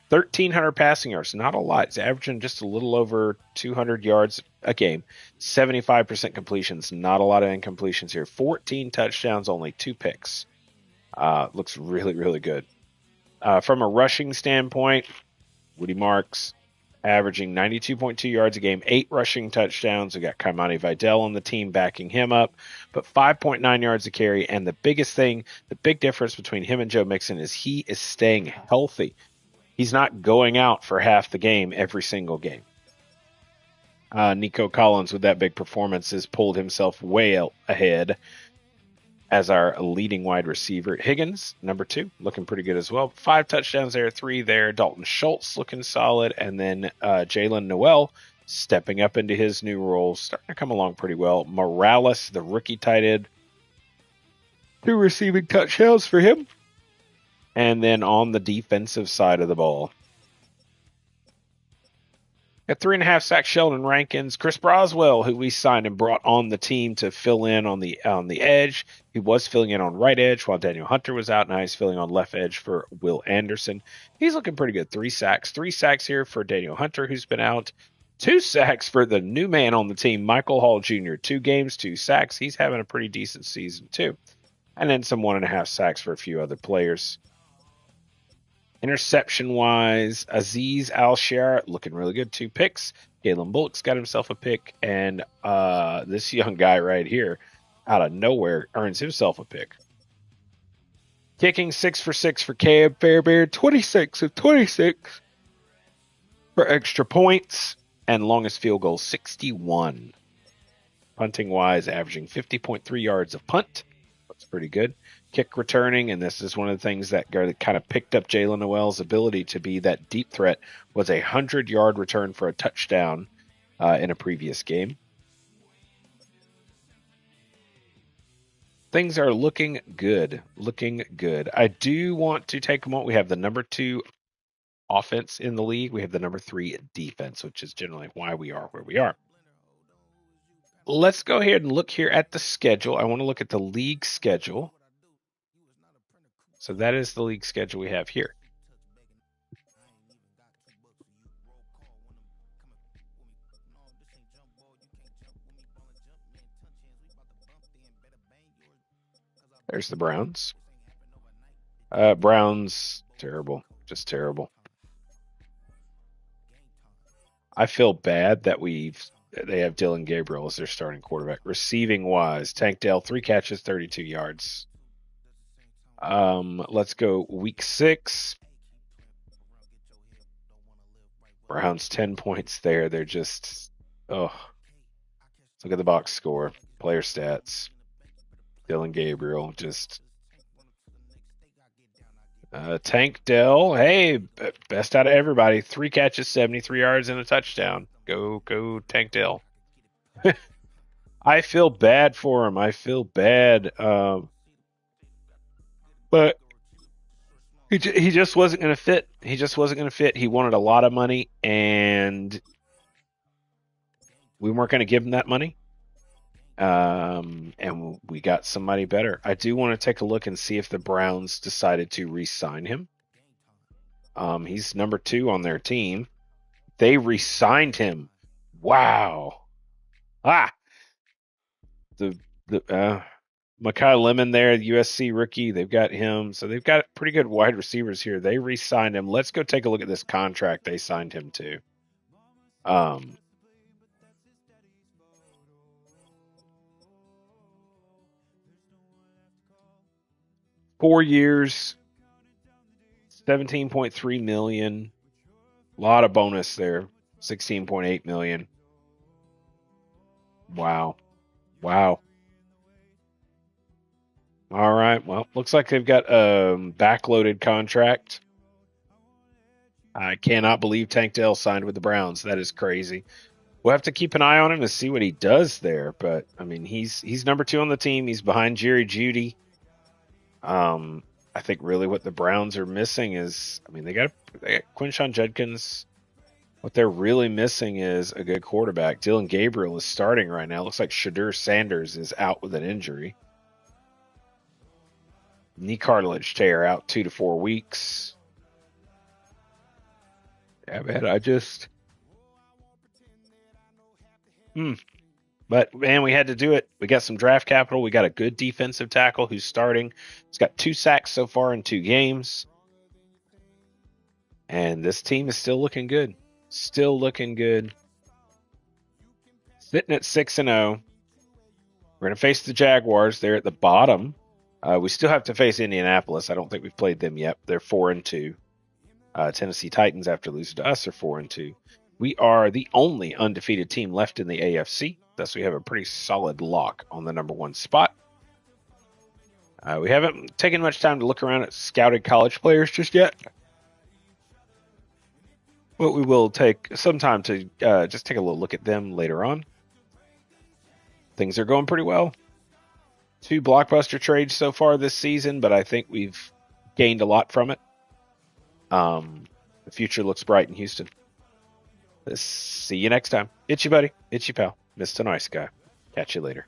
A: 1,300 passing yards, not a lot. He's averaging just a little over 200 yards a game. 75% completions, not a lot of incompletions here. 14 touchdowns, only 2 picks. Looks really, really good. From a rushing standpoint, Woody Marks averaging 92.2 yards a game, 8 rushing touchdowns. We got Kaimani Vidal on the team backing him up, but 5.9 yards a carry. And the biggest thing, the big difference between him and Joe Mixon is he is staying healthy. He's not going out for half the game every single game. Nico Collins, with that big performance, has pulled himself way ahead as our leading wide receiver. Higgins, number 2, looking pretty good as well. 5 touchdowns there, 3 there. Dalton Schultz looking solid. And then Jalen Noel stepping up into his new role, starting to come along pretty well. Morales, the rookie tight end, 2 receiving touchdowns for him. And then on the defensive side of the ball, at 3.5 sacks, Sheldon Rankins. Chris Broswell, who we signed and brought on the team to fill in on the edge. He was filling in on right edge while Daniel Hunter was out. Now he's filling on left edge for Will Anderson. He's looking pretty good. 3 sacks. 3 sacks here for Daniel Hunter, who's been out. 2 sacks for the new man on the team, Michael Hall Jr. 2 games, 2 sacks. He's having a pretty decent season too. And then some 1.5 sacks for a few other players. Interception-wise, Aziz Al-Shar looking really good. 2 picks. Galen Bullock's got himself a pick. And this young guy right here, out of nowhere, earns himself a pick. Kicking 6 for 6 for Cam Fairbairn. 26 of 26 for extra points. And longest field goal, 61. Punting-wise, averaging 50.3 yards of punt. That's pretty good. Kick returning, and this is one of the things that kind of picked up Jalen Noel's ability to be that deep threat, was a 100-yard return for a touchdown in a previous game. Things are looking good. Looking good. I do want to take a moment. We have the number 2 offense in the league. We have the number 3 defense, which is generally why we are where we are. Let's go ahead and look here at the schedule. I want to look at the league schedule. So that is the league schedule we have here. There's the Browns. Browns, terrible. Just terrible. I feel bad that they have Dylan Gabriel as their starting quarterback. Receiving wise, Tank Dell, 3 catches, 32 yards. Let's go week 6. Browns 10 points there. They're just, let's look at the box score. Player stats. Dylan Gabriel, just Tank Dell, hey, best out of everybody. 3 catches, 73 yards, and a touchdown. Go, Tank Dell. I feel bad for him. I feel bad. But he just wasn't going to fit. He just wasn't going to fit. He wanted a lot of money, and we weren't going to give him that money. And we got somebody better. I do want to take a look and see if the Browns decided to re-sign him. He's number 2 on their team. They re-signed him. Wow. The Mekhi Lemon there, USC rookie. They've got him. So they've got pretty good wide receivers here. They re-signed him. Let's go take a look at this contract they signed him to. 4 years, $17.3 million. A lot of bonus there. $16.8 million. Wow. All right. Well, looks like they've got a backloaded contract. I cannot believe Tank Dell signed with the Browns. That is crazy. We'll have to keep an eye on him to see what he does there. But I mean, he's number 2 on the team. He's behind Jerry Jeudy. I think really what the Browns are missing is, I mean, they got Quinshon Judkins. What they're really missing is a good quarterback. Dylan Gabriel is starting right now. Looks like Shadur Sanders is out with an injury. Knee cartilage tear, out 2 to 4 weeks. Yeah, man, But, man, we had to do it. We got some draft capital. We got a good defensive tackle who's starting. He's got 2 sacks so far in 2 games. And this team is still looking good. Still looking good. Sitting at 6-0. We're going to face the Jaguars. They're at the bottom. We still have to face Indianapolis. I don't think we've played them yet. They're 4-2. Tennessee Titans, after losing to us, are 4-2. We are the only undefeated team left in the AFC. Thus, we have a pretty solid lock on the number 1 spot. We haven't taken much time to look around at scouted college players just yet. But we will take some time to just take a little look at them later on. Things are going pretty well. 2 blockbuster trades so far this season, but I think we've gained a lot from it. The future looks bright in Houston. See you next time. Itchy buddy. Itchy pal. Mr. Nice Guy. Catch you later.